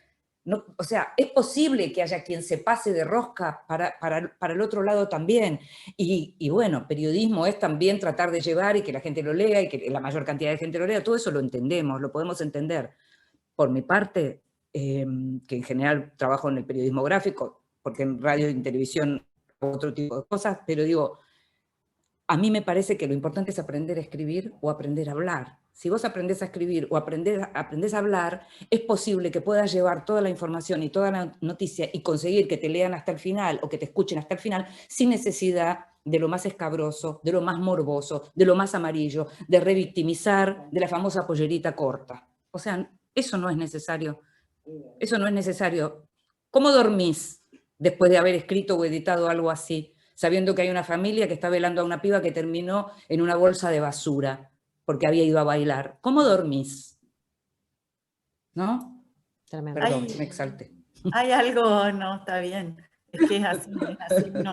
No, o sea, es posible que haya quien se pase de rosca para el otro lado también. Y bueno, periodismo es también tratar de llevar y que la gente lo lea y que la mayor cantidad de gente lo lea. Todo eso lo entendemos, lo podemos entender. Por mi parte, que en general trabajo en el periodismo gráfico, porque en radio y en televisión otro tipo de cosas, pero digo, a mí me parece que lo importante es aprender a escribir o aprender a hablar. Si vos aprendés a escribir o aprendés a hablar, es posible que puedas llevar toda la información y toda la noticia y conseguir que te lean hasta el final o que te escuchen hasta el final sin necesidad de lo más escabroso, de lo más morboso, de lo más amarillo, de revictimizar, de la famosa pollerita corta. O sea, eso no es necesario. Eso no es necesario. ¿Cómo dormís después de haber escrito o editado algo así, sabiendo que hay una familia que está velando a una piba que terminó en una bolsa de basura porque había ido a bailar? ¿Cómo dormís? ¿No? Tremendo. Perdón, me exalté. Hay algo, no, está bien. Es que es así,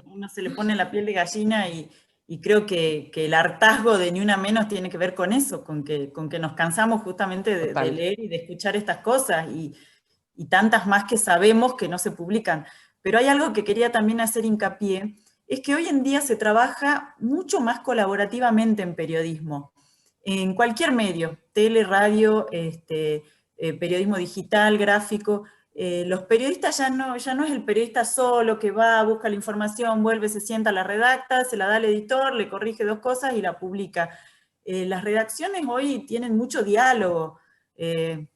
uno se le pone la piel de gallina y creo que el hartazgo de Ni Una Menos tiene que ver con eso, con que nos cansamos justamente de leer y de escuchar estas cosas y tantas más que sabemos que no se publican. Pero hay algo que quería también hacer hincapié, es que hoy en día se trabaja mucho más colaborativamente en periodismo, en cualquier medio, tele, radio, periodismo digital, gráfico. Los periodistas ya no es el periodista solo que va, busca la información, vuelve, se sienta, la redacta, se la da al editor, le corrige 2 cosas y la publica. Las redacciones hoy tienen mucho diálogo,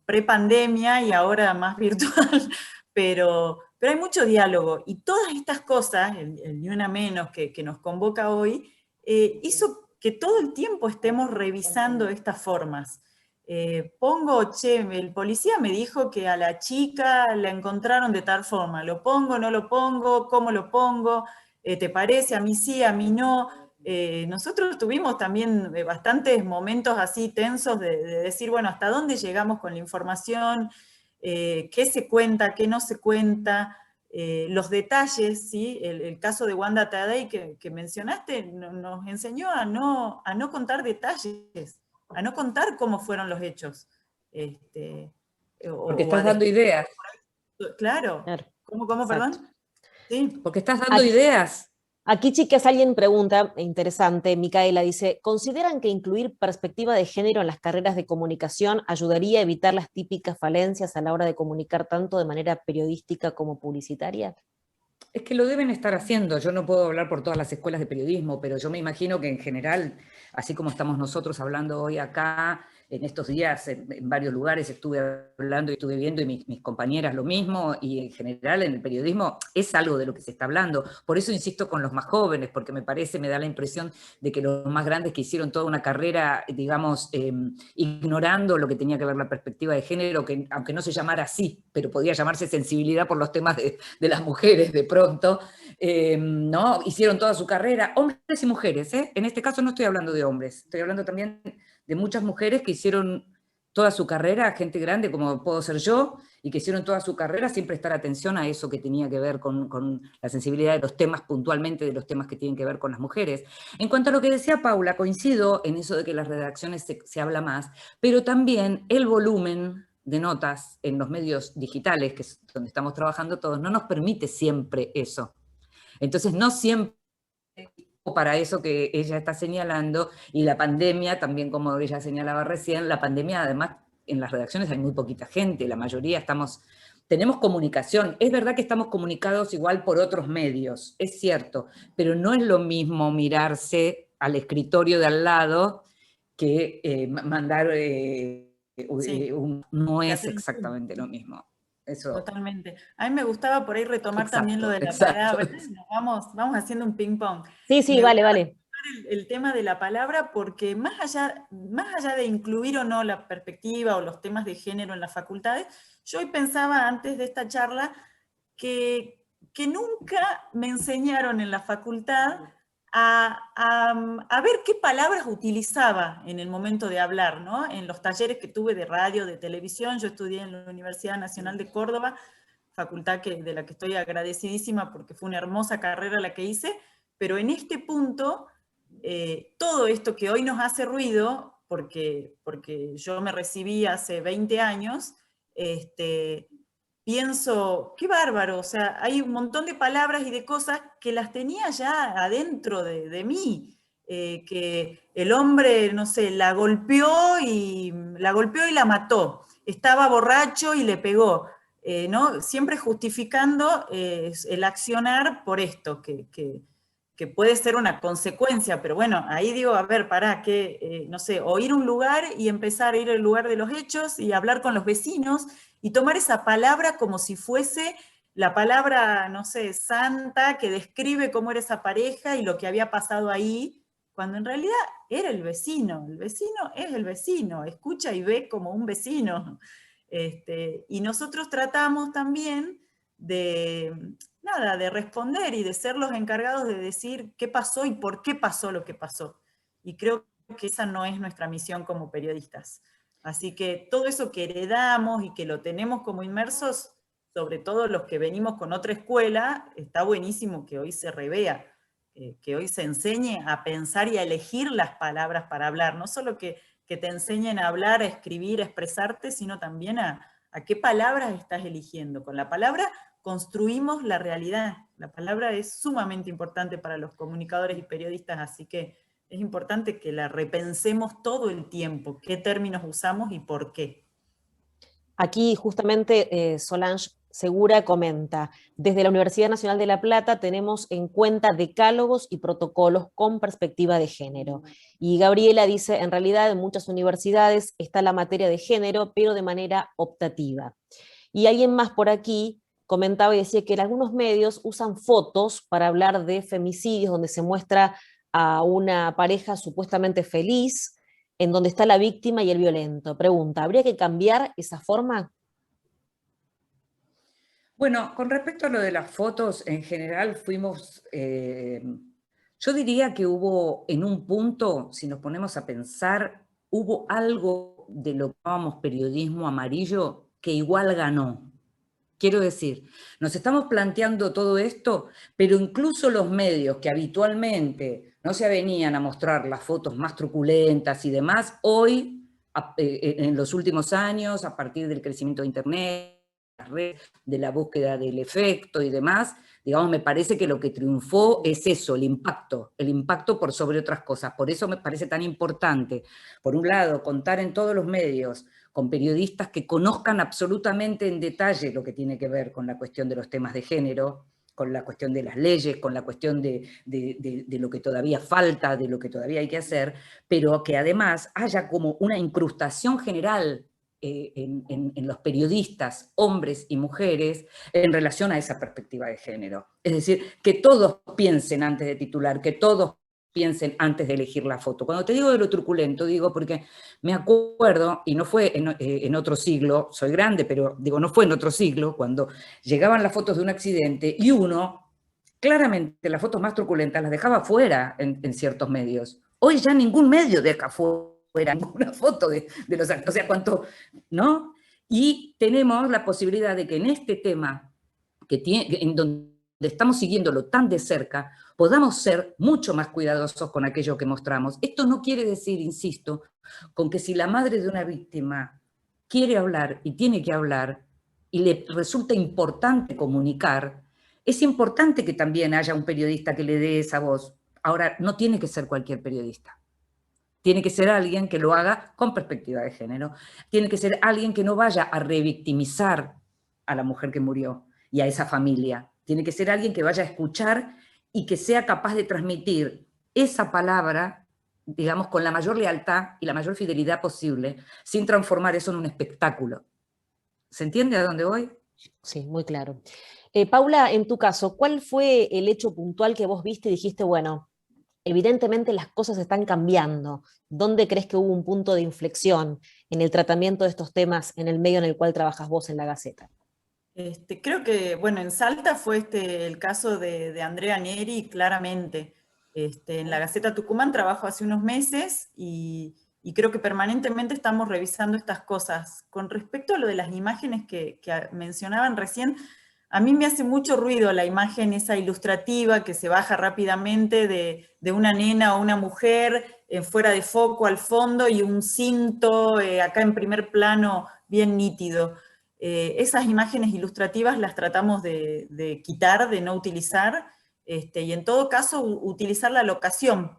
pre-pandemia y ahora más virtual, pero hay mucho diálogo. Y todas estas cosas, el Ni Una Menos que nos convoca hoy, hizo que todo el tiempo estemos revisando estas formas. El policía me dijo que a la chica la encontraron de tal forma, ¿lo pongo, no lo pongo, cómo lo pongo? ¿Te parece? A mí sí, a mí no. Nosotros tuvimos también bastantes momentos así tensos de decir, bueno, ¿hasta dónde llegamos con la información? ¿Qué se cuenta, qué no se cuenta? Los detalles, ¿sí? El caso de Wanda Tadei que mencionaste nos enseñó a no contar detalles, a no contar cómo fueron los hechos. Porque estás dando ideas. Claro. ¿Cómo, perdón? Sí. Porque estás dando ideas. Aquí, chicas, alguien pregunta, interesante, Micaela dice, ¿consideran que incluir perspectiva de género en las carreras de comunicación ayudaría a evitar las típicas falencias a la hora de comunicar tanto de manera periodística como publicitaria? Es que lo deben estar haciendo. Yo no puedo hablar por todas las escuelas de periodismo, pero yo me imagino que en general, así como estamos nosotros hablando hoy acá, en estos días en varios lugares estuve hablando y estuve viendo, y mis compañeras lo mismo, y en general en el periodismo es algo de lo que se está hablando. Por eso insisto con los más jóvenes, porque me da la impresión de que los más grandes que hicieron toda una carrera, digamos, ignorando lo que tenía que ver la perspectiva de género, que aunque no se llamara así, pero podía llamarse sensibilidad por los temas de las mujeres de pronto, ¿no? Hicieron toda su carrera, hombres y mujeres, ¿eh? En este caso no estoy hablando de hombres, estoy hablando también de muchas mujeres que hicieron toda su carrera, gente grande como puedo ser yo, y que hicieron toda su carrera sin prestar atención a eso que tenía que ver con la sensibilidad de los temas, puntualmente de los temas que tienen que ver con las mujeres. En cuanto a lo que decía Paula, coincido en eso de que las redacciones se habla más, pero también el volumen de notas en los medios digitales, que es donde estamos trabajando todos, no nos permite siempre eso. Entonces no siempre para eso que ella está señalando, y la pandemia, también como ella señalaba recién, la pandemia además en las redacciones hay muy poquita gente, la mayoría tenemos comunicación, es verdad que estamos comunicados igual por otros medios, es cierto, pero no es lo mismo mirarse al escritorio de al lado que mandar, no es exactamente lo mismo. Eso. Totalmente. A mí me gustaba por ahí retomar también lo de la palabra. Vamos haciendo un ping pong. Sí, vale. El tema de la palabra, porque más allá de incluir o no la perspectiva o los temas de género en las facultades, yo hoy pensaba antes de esta charla que nunca me enseñaron en la facultad a ver qué palabras utilizaba en el momento de hablar, ¿no? En los talleres que tuve de radio, de televisión, yo estudié en la Universidad Nacional de Córdoba, facultad de la que estoy agradecidísima porque fue una hermosa carrera la que hice, pero en este punto, todo esto que hoy nos hace ruido, porque yo me recibí hace 20 años, pienso, qué bárbaro, o sea, hay un montón de palabras y de cosas que las tenía ya adentro de mí, que el hombre, no sé, la golpeó y la mató, estaba borracho y le pegó, ¿no? Siempre justificando el accionar por esto, que puede ser una consecuencia, pero bueno, ahí digo, a ver, pará, que, no sé, o ir a un lugar y empezar a ir al lugar de los hechos y hablar con los vecinos y tomar esa palabra como si fuese la palabra, no sé, santa, que describe cómo era esa pareja y lo que había pasado ahí, cuando en realidad era el vecino es el vecino, escucha y ve como un vecino. Y nosotros tratamos también de, nada, de responder y de ser los encargados de decir qué pasó y por qué pasó lo que pasó. Y creo que esa no es nuestra misión como periodistas. Así que todo eso que heredamos y que lo tenemos como inmersos, sobre todo los que venimos con otra escuela, está buenísimo que hoy se revea, que hoy se enseñe a pensar y a elegir las palabras para hablar, no solo que te enseñen a hablar, a escribir, a expresarte, sino también a qué palabras estás eligiendo. Con la palabra construimos la realidad. La palabra es sumamente importante para los comunicadores y periodistas, así que es importante que la repensemos todo el tiempo, qué términos usamos y por qué. Aquí justamente Solange Segura comenta, desde la Universidad Nacional de La Plata tenemos en cuenta decálogos y protocolos con perspectiva de género. Y Gabriela dice, en realidad en muchas universidades está la materia de género, pero de manera optativa. Y alguien más por aquí comentaba y decía que en algunos medios usan fotos para hablar de femicidios, donde se muestra a una pareja supuestamente feliz, en donde está la víctima y el violento. Pregunta, ¿habría que cambiar esa forma? Bueno, con respecto a lo de las fotos, en general fuimos, yo diría que hubo en un punto, si nos ponemos a pensar, hubo algo de lo que llamamos periodismo amarillo que igual ganó. Quiero decir, nos estamos planteando todo esto, pero incluso los medios que habitualmente no se avenían a mostrar las fotos más truculentas y demás, hoy, en los últimos años, a partir del crecimiento de Internet, de la búsqueda del efecto y demás, digamos, me parece que lo que triunfó es eso, el impacto por sobre otras cosas. Por eso me parece tan importante, por un lado, contar en todos los medios con periodistas que conozcan absolutamente en detalle lo que tiene que ver con la cuestión de los temas de género, con la cuestión de las leyes, con la cuestión de lo que todavía falta, de lo que todavía hay que hacer, pero que además haya como una incrustación general en los periodistas, hombres y mujeres, en relación a esa perspectiva de género. Es decir, que todos piensen antes de titular, que todos piensen antes de elegir la foto. Cuando te digo de lo truculento, digo porque me acuerdo, y no fue en otro siglo, soy grande, pero digo, no fue en otro siglo, cuando llegaban las fotos de un accidente y uno, claramente las fotos más truculentas las dejaba fuera en ciertos medios. Hoy ya ningún medio deja fuera ninguna foto de los actos, o sea, cuánto, ¿no? Y tenemos la posibilidad de que en este tema, en donde estamos siguiéndolo tan de cerca, podamos ser mucho más cuidadosos con aquello que mostramos. Esto no quiere decir, insisto, con que si la madre de una víctima quiere hablar y tiene que hablar y le resulta importante comunicar, es importante que también haya un periodista que le dé esa voz. Ahora, no tiene que ser cualquier periodista. Tiene que ser alguien que lo haga con perspectiva de género. Tiene que ser alguien que no vaya a revictimizar a la mujer que murió y a esa familia. Tiene que ser alguien que vaya a escuchar y que sea capaz de transmitir esa palabra, digamos, con la mayor lealtad y la mayor fidelidad posible, sin transformar eso en un espectáculo. ¿Se entiende a dónde voy? Sí, muy claro. Paula, en tu caso, ¿cuál fue el hecho puntual que vos viste y dijiste, bueno, evidentemente las cosas están cambiando? ¿Dónde crees que hubo un punto de inflexión en el tratamiento de estos temas en el medio en el cual trabajas vos en La Gaceta? Creo que, bueno, en Salta fue el caso de Andrea Neri, claramente. En la Gaceta Tucumán trabajo hace unos meses y creo que permanentemente estamos revisando estas cosas. Con respecto a lo de las imágenes que mencionaban recién, a mí me hace mucho ruido la imagen esa ilustrativa que se baja rápidamente de una nena o una mujer fuera de foco al fondo y un cinto acá en primer plano bien nítido. Esas imágenes ilustrativas las tratamos de quitar, de no utilizar, y en todo caso utilizar la locación.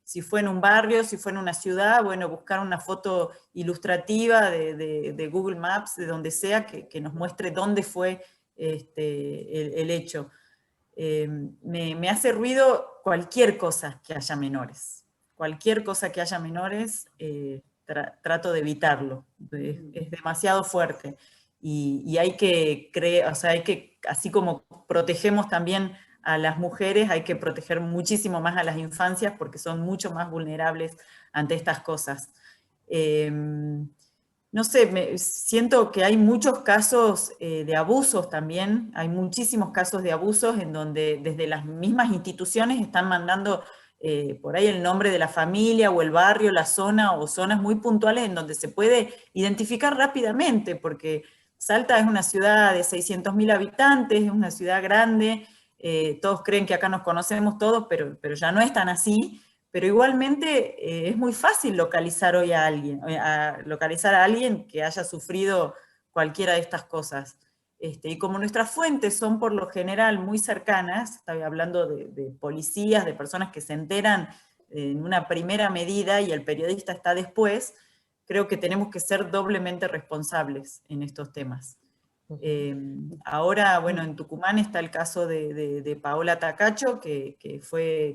Si fue en un barrio, si fue en una ciudad, bueno, buscar una foto ilustrativa de Google Maps, de donde sea, que nos muestre dónde fue el hecho. Me hace ruido cualquier cosa que haya menores. Cualquier cosa que haya menores, trato de evitarlo. Es demasiado fuerte. Y hay que creer, o sea, hay que, así como protegemos también a las mujeres, hay que proteger muchísimo más a las infancias porque son mucho más vulnerables ante estas cosas. No sé, siento que hay muchos casos de abusos también, hay muchísimos casos de abusos en donde desde las mismas instituciones están mandando por ahí el nombre de la familia o el barrio, la zona o zonas muy puntuales en donde se puede identificar rápidamente, porque Salta es una ciudad de 600.000 habitantes, es una ciudad grande, todos creen que acá nos conocemos todos, pero ya no es tan así. Pero igualmente es muy fácil localizar hoy a alguien, localizar a alguien que haya sufrido cualquiera de estas cosas. Y como nuestras fuentes son por lo general muy cercanas, estoy hablando de policías, de personas que se enteran en una primera medida y el periodista está después, creo que tenemos que ser doblemente responsables en estos temas. Ahora, bueno, en Tucumán está el caso de Paola Tacacho, que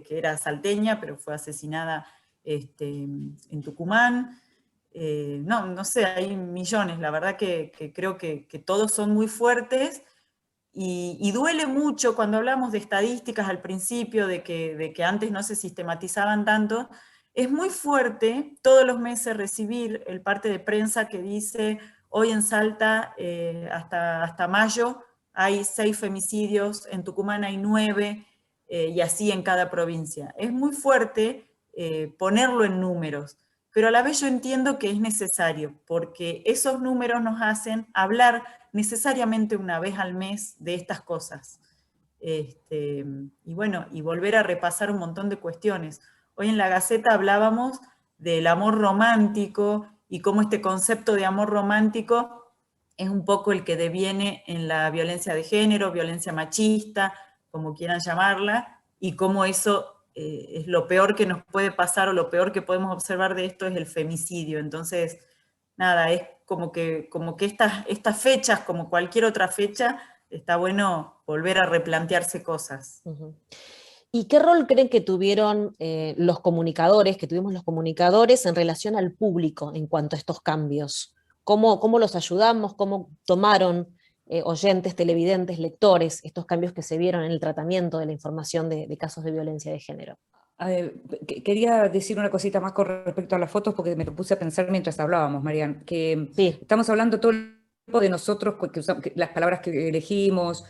era salteña, pero fue asesinada en Tucumán. No sé, hay millones, la verdad que creo que todos son muy fuertes y duele mucho cuando hablamos de estadísticas al principio, de que antes no se sistematizaban tanto. Es muy fuerte todos los meses recibir el parte de prensa que dice: hoy en Salta, hasta mayo, hay 6 femicidios, en Tucumán hay 9, y así en cada provincia. Es muy fuerte ponerlo en números, pero a la vez yo entiendo que es necesario, porque esos números nos hacen hablar necesariamente una vez al mes de estas cosas. Y bueno, y volver a repasar un montón de cuestiones. Hoy en la Gaceta hablábamos del amor romántico y cómo este concepto de amor romántico es un poco el que deviene en la violencia de género, violencia machista, como quieran llamarla, y cómo eso es lo peor que nos puede pasar o lo peor que podemos observar de esto es el femicidio. Entonces, nada, es como que estas fechas, como cualquier otra fecha, está bueno volver a replantearse cosas. ¿Y qué rol creen que tuvieron los comunicadores, que tuvimos los comunicadores en relación al público en cuanto a estos cambios? ¿Cómo los ayudamos? ¿Cómo tomaron oyentes, televidentes, lectores estos cambios que se vieron en el tratamiento de la información de casos de violencia de género? Quería decir una cosita más con respecto a las fotos, porque me lo puse a pensar mientras hablábamos, Marian, que Sí. estamos hablando todo el tiempo de nosotros, las palabras que elegimos,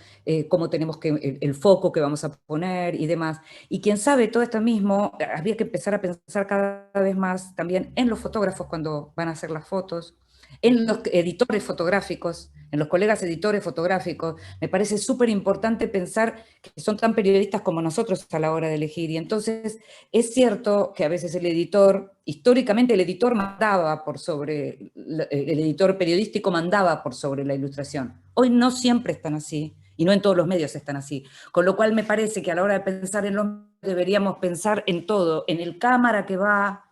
cómo tenemos el foco que vamos a poner y demás. Y quién sabe, todo esto mismo, habría que empezar a pensar cada vez más también en los fotógrafos cuando van a hacer las fotos, en los editores fotográficos, en los colegas editores fotográficos. Me parece súper importante pensar que son tan periodistas como nosotros a la hora de elegir. Y entonces es cierto que a veces el editor, históricamente el editor mandaba por sobre, el editor periodístico mandaba por sobre la ilustración. Hoy no siempre están así, y no en todos los medios están así. Con lo cual me parece que a la hora de pensar en los medios deberíamos pensar en todo, en el cámara que va,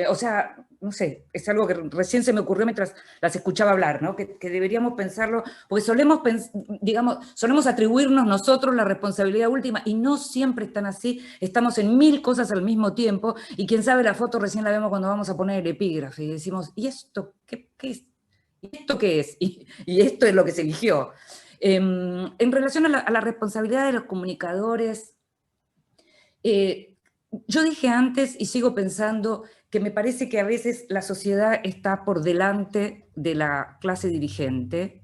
o sea, no sé, es algo que recién se me ocurrió mientras las escuchaba hablar, ¿no? Que deberíamos pensarlo, porque solemos atribuirnos nosotros la responsabilidad última, y no siempre están así, estamos en 1000 cosas al mismo tiempo, y quién sabe, la foto recién la vemos cuando vamos a poner el epígrafe, y decimos, ¿y esto qué es? ¿Y esto qué es? Y esto es lo que se eligió. En relación a la responsabilidad de los comunicadores, yo dije antes y sigo pensando que me parece que a veces la sociedad está por delante de la clase dirigente.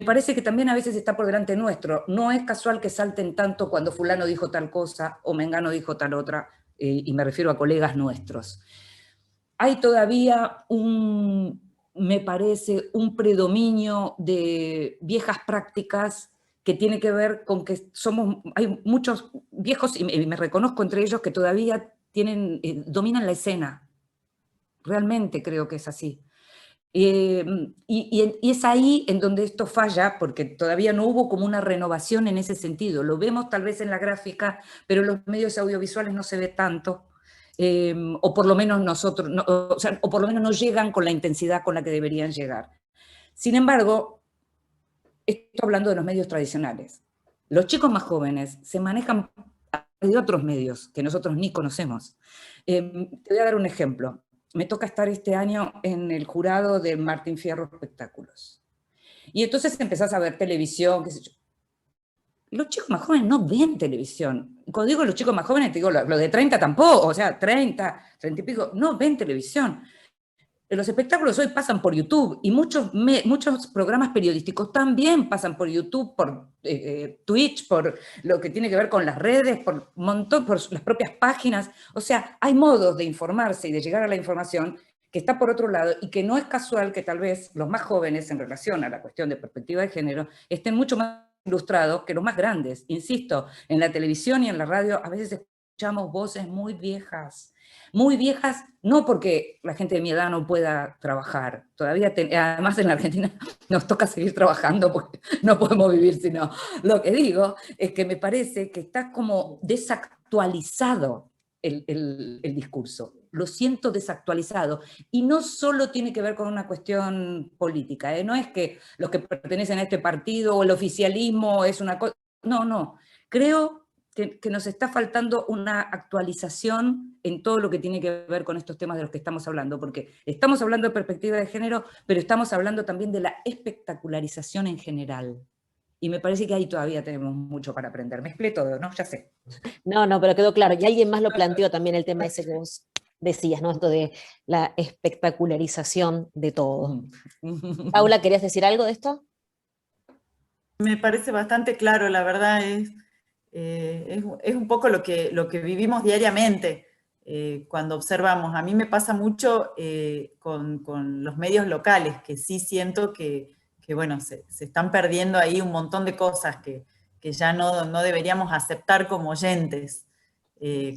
parece que también a veces está por delante nuestro. No es casual que salten tanto cuando fulano dijo tal cosa o mengano dijo tal otra, y me refiero a colegas nuestros. Hay todavía me parece, un predominio de viejas prácticas que tiene que ver con que hay muchos viejos, y me reconozco entre ellos, que todavía dominan la escena. Realmente creo que es así. Y es ahí en donde esto falla, porque todavía no hubo como una renovación en ese sentido. Lo vemos tal vez en la gráfica, pero en los medios audiovisuales no se ve tanto, o por lo menos nosotros, o por lo menos no llegan con la intensidad con la que deberían llegar. Sin embargo, estoy hablando de los medios tradicionales. Los chicos más jóvenes se manejan de otros medios que nosotros ni conocemos. Te voy a dar un ejemplo. Me toca estar este año en el jurado de Martín Fierro Espectáculos. Y entonces empezás a ver televisión, qué sé yo. Los chicos más jóvenes no ven televisión. Cuando digo los chicos más jóvenes, te digo los de 30 tampoco, o sea, 30 y pico, no ven televisión. Los espectáculos hoy pasan por YouTube, y muchos programas periodísticos también pasan por YouTube, por Twitch, por lo que tiene que ver con las redes, por las propias páginas. O sea, hay modos de informarse y de llegar a la información que está por otro lado, y que no es casual que tal vez los más jóvenes, en relación a la cuestión de perspectiva de género, estén mucho más ilustrados que los más grandes. Insisto, en la televisión y en la radio a veces escuchamos voces muy viejas, no porque la gente de mi edad no pueda trabajar, todavía además en la Argentina nos toca seguir trabajando porque no podemos vivir sino. Lo que digo es que me parece que está como desactualizado el discurso, lo siento desactualizado, y no solo tiene que ver con una cuestión política, no es que los que pertenecen a este partido o el oficialismo es una cosa, no, creo que nos está faltando una actualización en todo lo que tiene que ver con estos temas de los que estamos hablando, porque estamos hablando de perspectiva de género, pero estamos hablando también de la espectacularización en general. Y me parece que ahí todavía tenemos mucho para aprender. Me expliqué todo, ¿no? Ya sé. No, pero quedó claro. Y alguien más lo planteó también, el tema ese que vos decías, ¿no? Esto de la espectacularización de todo. Paula, ¿querías decir algo de esto? Me parece bastante claro, la verdad es un poco lo que vivimos diariamente cuando observamos. A mí me pasa mucho con los medios locales, que sí siento que bueno, se están perdiendo ahí un montón de cosas que ya no deberíamos aceptar como oyentes.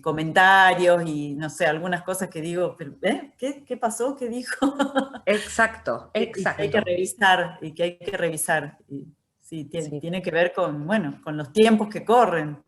Comentarios y, no sé, algunas cosas que digo, pero, ¿qué pasó? ¿Qué dijo? Exacto. Y que hay que revisar. Y, sí, tiene que ver con, bueno, con los tiempos que corren,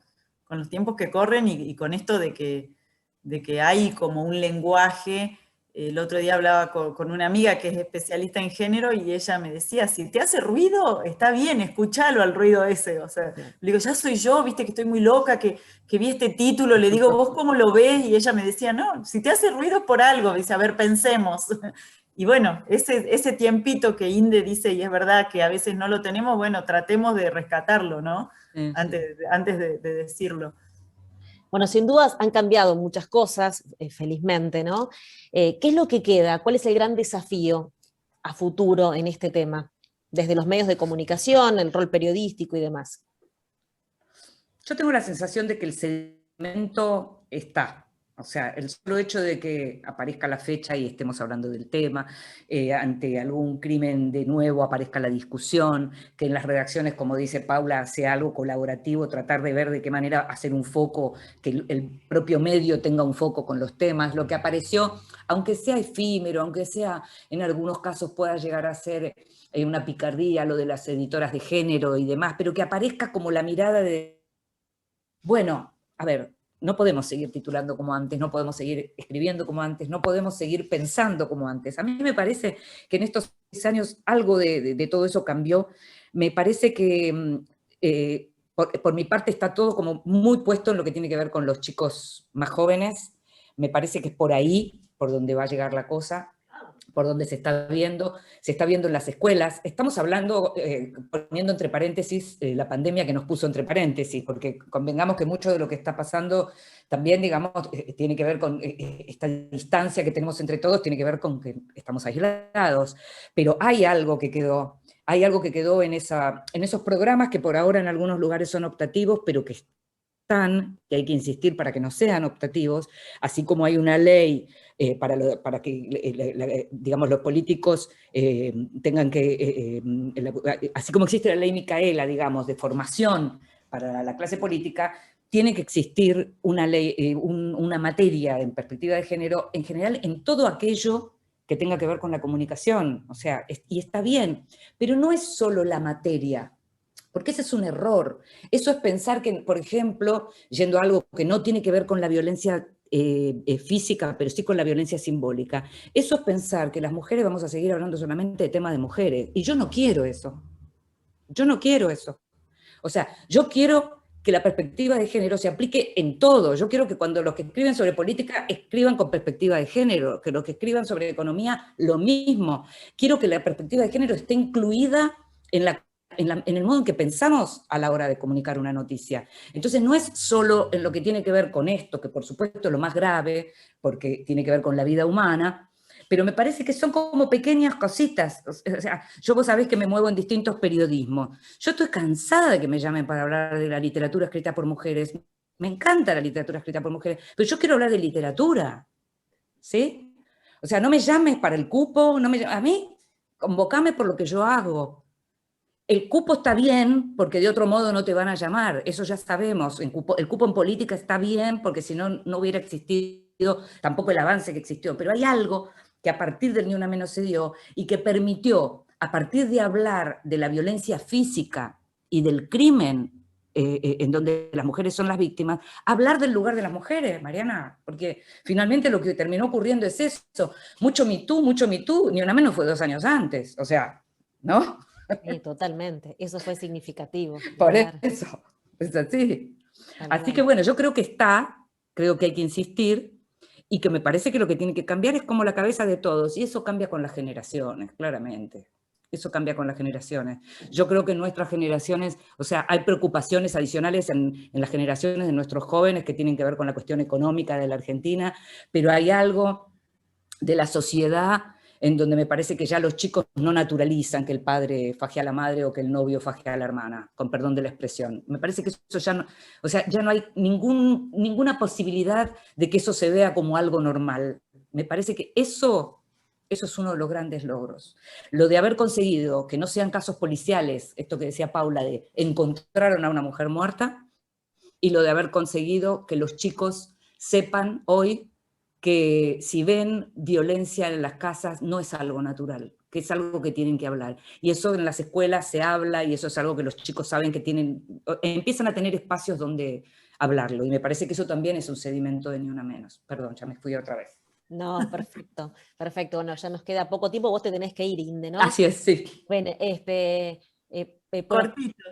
y con esto de que hay como un lenguaje. El otro día hablaba con una amiga que es especialista en género, y ella me decía, si te hace ruido, está bien, escúchalo al ruido ese. O sea, le digo, ya soy yo, viste que estoy muy loca, que vi este título, le digo, ¿vos cómo lo ves? Y ella me decía, no, si te hace ruido por algo, dice, a ver, pensemos. Y bueno, ese tiempito que Inde dice, y es verdad que a veces no lo tenemos, bueno, tratemos de rescatarlo, ¿no? Sí. Antes de decirlo. Bueno, sin dudas han cambiado muchas cosas, felizmente, ¿no? ¿Qué es lo que queda? ¿Cuál es el gran desafío a futuro en este tema? Desde los medios de comunicación, el rol periodístico y demás. Yo tengo la sensación de que el sedimento está. O sea, el solo hecho de que aparezca la fecha y estemos hablando del tema, ante algún crimen de nuevo aparezca la discusión, que en las redacciones, como dice Paula, sea algo colaborativo, tratar de ver de qué manera hacer un foco, que el propio medio tenga un foco con los temas. Lo que apareció, aunque sea efímero, aunque sea en algunos casos pueda llegar a ser una picardía, lo de las editoras de género y demás, pero que aparezca como la mirada de, bueno, a ver, no podemos seguir titulando como antes, no podemos seguir escribiendo como antes, no podemos seguir pensando como antes. A mí me parece que en estos 6 años algo de todo eso cambió. Me parece que por mi parte está todo como muy puesto en lo que tiene que ver con los chicos más jóvenes. Me parece que es por ahí por donde va a llegar la cosa, por donde se está viendo en las escuelas. Estamos hablando, poniendo entre paréntesis la pandemia que nos puso entre paréntesis, porque convengamos que mucho de lo que está pasando también, digamos, tiene que ver con esta distancia que tenemos entre todos, tiene que ver con que estamos aislados, pero hay algo que quedó hay algo que quedó en esos programas que por ahora en algunos lugares son optativos, pero que están, que hay que insistir para que no sean optativos, así como hay una ley para que digamos, los políticos tengan que, así como existe la ley Micaela, digamos, de formación para la clase política, tiene que existir una ley, una materia en perspectiva de género, en general, en todo aquello que tenga que ver con la comunicación, o sea, y está bien, pero no es solo la materia, porque ese es un error. Eso es pensar que, por ejemplo, yendo a algo que no tiene que ver con la violencia física, pero sí con la violencia simbólica, eso es pensar que las mujeres vamos a seguir hablando solamente de temas de mujeres, y yo no quiero eso. Yo no quiero eso. O sea, yo quiero que la perspectiva de género se aplique en todo. Yo quiero que cuando los que escriben sobre política escriban con perspectiva de género, que los que escriban sobre economía, lo mismo. Quiero que la perspectiva de género esté incluida en el modo en que pensamos a la hora de comunicar una noticia. Entonces no es solo en lo que tiene que ver con esto, que por supuesto es lo más grave, porque tiene que ver con la vida humana, pero me parece que son como pequeñas cositas. O sea, vos sabés que me muevo en distintos periodismos. Yo estoy cansada de que me llamen para hablar de la literatura escrita por mujeres. Me encanta la literatura escrita por mujeres, pero yo quiero hablar de literatura, ¿sí? O sea, no me llames para el cupo, a mí, convocame por lo que yo hago. El cupo está bien, porque de otro modo no te van a llamar, eso ya sabemos. El cupo en política está bien, porque si no, no hubiera existido tampoco el avance que existió. Pero hay algo que a partir del Ni Una Menos se dio y que permitió, a partir de hablar de la violencia física y del crimen en donde las mujeres son las víctimas, hablar del lugar de las mujeres, Mariana, porque finalmente lo que terminó ocurriendo es eso. Mucho Me Too, Ni Una Menos fue 2 años antes, o sea, ¿no? Sí, totalmente, eso fue significativo. Por Claro, eso, es así. tal Así que cual. bueno, yo creo que hay que insistir, y que me parece que lo que tiene que cambiar es como la cabeza de todos, y eso cambia con las generaciones, claramente. Eso cambia con las generaciones. Yo creo que en nuestras generaciones, o sea, hay preocupaciones adicionales en las generaciones de nuestros jóvenes que tienen que ver con la cuestión económica de la Argentina, pero hay algo de la sociedad en donde me parece que ya los chicos no naturalizan que el padre faje a la madre o que el novio faje a la hermana, con perdón de la expresión. Me parece que eso ya no, o sea, ya no hay ninguna posibilidad de que eso se vea como algo normal. Me parece que eso es uno de los grandes logros. Lo de haber conseguido que no sean casos policiales, esto que decía Paula, de encontraron a una mujer muerta, y lo de haber conseguido que los chicos sepan hoy que si ven violencia en las casas no es algo natural, que es algo que tienen que hablar. Y eso en las escuelas se habla, y eso es algo que los chicos saben que empiezan a tener espacios donde hablarlo. Y me parece que eso también es un sedimento de Ni Una Menos. Perdón, ya me fui otra vez. No, perfecto, perfecto. Bueno, ya nos queda poco tiempo, vos te tenés que ir, Inde, ¿no? Así es, sí. Bueno, Cortito.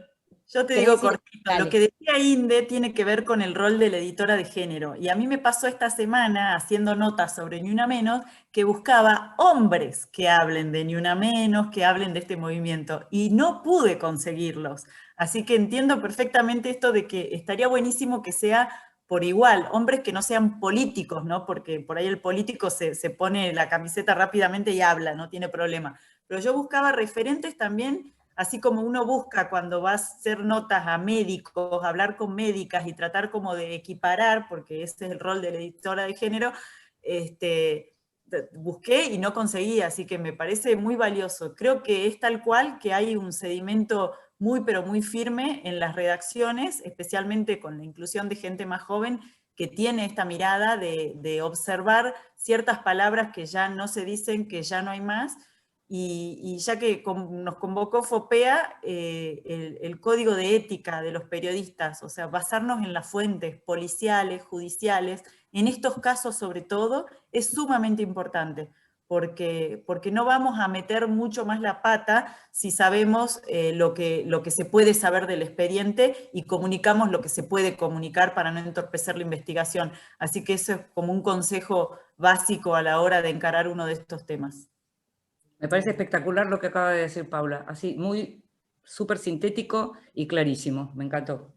Yo te ¿querés digo decir? cortito, lo Dale. que decía Inde tiene que ver con el rol de la editora de género. Y a mí me pasó esta semana, haciendo notas sobre Ni Una Menos, que buscaba hombres que hablen de Ni Una Menos, que hablen de este movimiento, y no pude conseguirlos. Así que entiendo perfectamente esto de que estaría buenísimo que sea por igual, hombres que no sean políticos, ¿no? Porque por ahí el político se pone la camiseta rápidamente y habla, no tiene problema. Pero yo buscaba referentes también, así como uno busca cuando va a hacer notas a médicos, hablar con médicas y tratar como de equiparar, porque ese es el rol de la editora de género, busqué y no conseguí, así que me parece muy valioso. Creo que es tal cual que hay un sedimento muy pero muy firme en las redacciones, especialmente con la inclusión de gente más joven que tiene esta mirada de observar ciertas palabras que ya no se dicen, que ya no hay más. Y ya que nos convocó FOPEA, el código de ética de los periodistas, o sea, basarnos en las fuentes policiales, judiciales, en estos casos sobre todo, es sumamente importante, porque no vamos a meter mucho más la pata si sabemos lo que se puede saber del expediente y comunicamos lo que se puede comunicar para no entorpecer la investigación. Así que eso es como un consejo básico a la hora de encarar uno de estos temas. Me parece espectacular lo que acaba de decir Paula, así muy súper sintético y clarísimo, me encantó.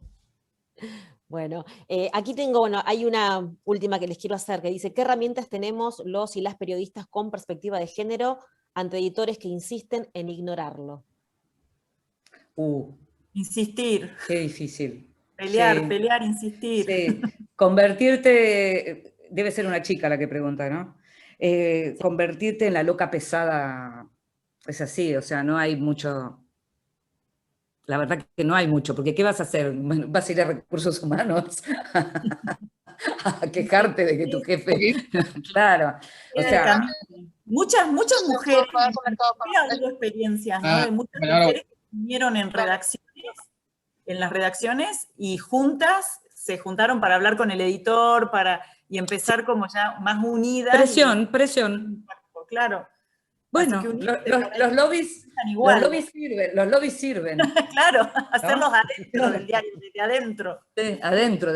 Bueno, aquí tengo, bueno, hay una última que les quiero hacer, que dice, ¿qué herramientas tenemos los y las periodistas con perspectiva de género ante editores que insisten en ignorarlo? Insistir. Qué difícil. Pelear, Sí, pelear, insistir. sí. Convertirte, debe ser una chica la que pregunta, ¿no? Convertirte en la loca pesada es así, o sea, no hay mucho, la verdad que no hay mucho, porque ¿qué vas a hacer? Bueno, vas a ir a recursos humanos a quejarte de que tu jefe, claro, o sea, Muchas mujeres, ha habido experiencias, ¿no? De muchas mujeres que vinieron en las redacciones y juntas se juntaron para hablar con el editor, y empezar como ya más unidas. Presión. Claro. Bueno, los lobbies sirven. Claro, ¿no? hacerlos adentro del diario, desde adentro. Sí, de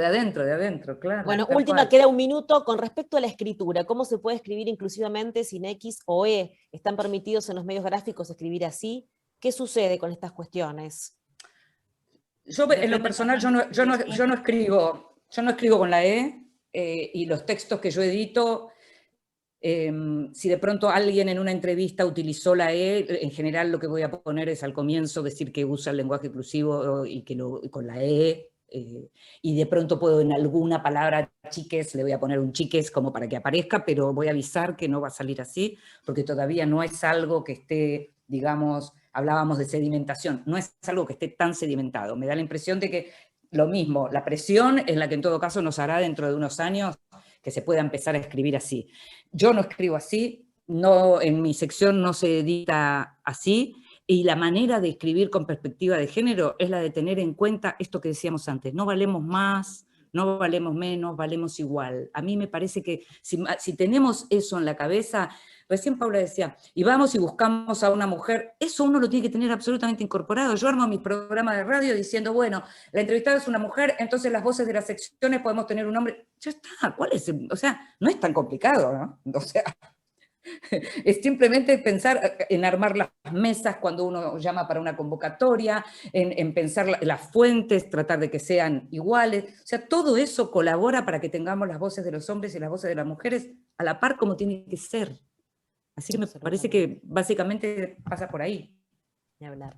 adentro, claro. Bueno, última, queda un minuto. Con respecto a la escritura, ¿cómo se puede escribir inclusivamente sin X o E? ¿Están permitidos en los medios gráficos escribir así? ¿Qué sucede con estas cuestiones? Yo, en lo personal, yo no escribo con la E, y los textos que yo edito, si de pronto alguien en una entrevista utilizó la E, en general lo que voy a poner es al comienzo decir que usa el lenguaje inclusivo y con la E, y de pronto puedo en alguna palabra chiques, le voy a poner un chiques como para que aparezca, pero voy a avisar que no va a salir así, porque todavía no es algo que esté, digamos, hablábamos de sedimentación, no es algo que esté tan sedimentado. Me da la impresión de que lo mismo, la presión es la que en todo caso nos hará dentro de unos años que se pueda empezar a escribir así. Yo no escribo así, no, en mi sección no se edita así, y la manera de escribir con perspectiva de género es la de tener en cuenta esto que decíamos antes, no valemos más, no valemos menos, valemos igual. A mí me parece que si tenemos eso en la cabeza, recién Paula decía, y vamos y buscamos a una mujer, eso uno lo tiene que tener absolutamente incorporado. Yo armo mis programas de radio diciendo, bueno, la entrevistada es una mujer, entonces las voces de las secciones podemos tener un hombre. Ya está, ¿cuál es? O sea, no es tan complicado, ¿no? O sea, es simplemente pensar en armar las mesas cuando uno llama para una convocatoria, en pensar las fuentes, tratar de que sean iguales. O sea, todo eso colabora para que tengamos las voces de los hombres y las voces de las mujeres a la par como tiene que ser. Así que me parece que básicamente pasa por ahí. Ni hablar.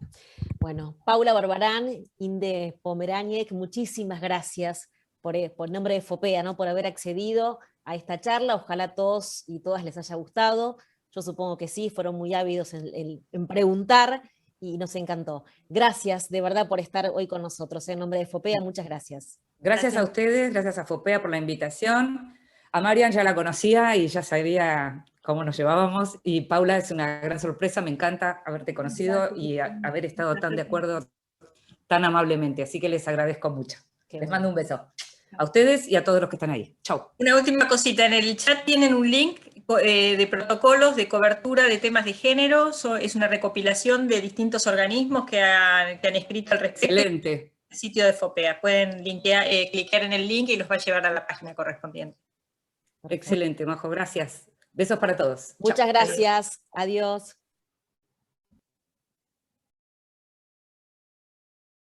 Bueno, Paula Barbarán, Inde Pomeráñez, muchísimas gracias por nombre de FOPEA, ¿no? Por haber accedido a esta charla. Ojalá a todos y todas les haya gustado. Yo supongo que sí, fueron muy ávidos en preguntar y nos encantó. Gracias de verdad por estar hoy con nosotros. En nombre de FOPEA, muchas gracias. Gracias a ustedes, gracias a FOPEA por la invitación. A Marian ya la conocía y ya sabía cómo nos llevábamos, y Paula es una gran sorpresa, me encanta haberte conocido y haber estado tan de acuerdo tan amablemente, así que les agradezco mucho. Les mando un beso a ustedes y a todos los que están ahí. Chau. Una última cosita, en el chat tienen un link de protocolos de cobertura de temas de género, es una recopilación de distintos organismos que han escrito al respecto. Excelente. El sitio de FOPEA, pueden clicar en el link y los va a llevar a la página correspondiente. Excelente, Majo, gracias. Besos para todos. Muchas gracias. Adiós.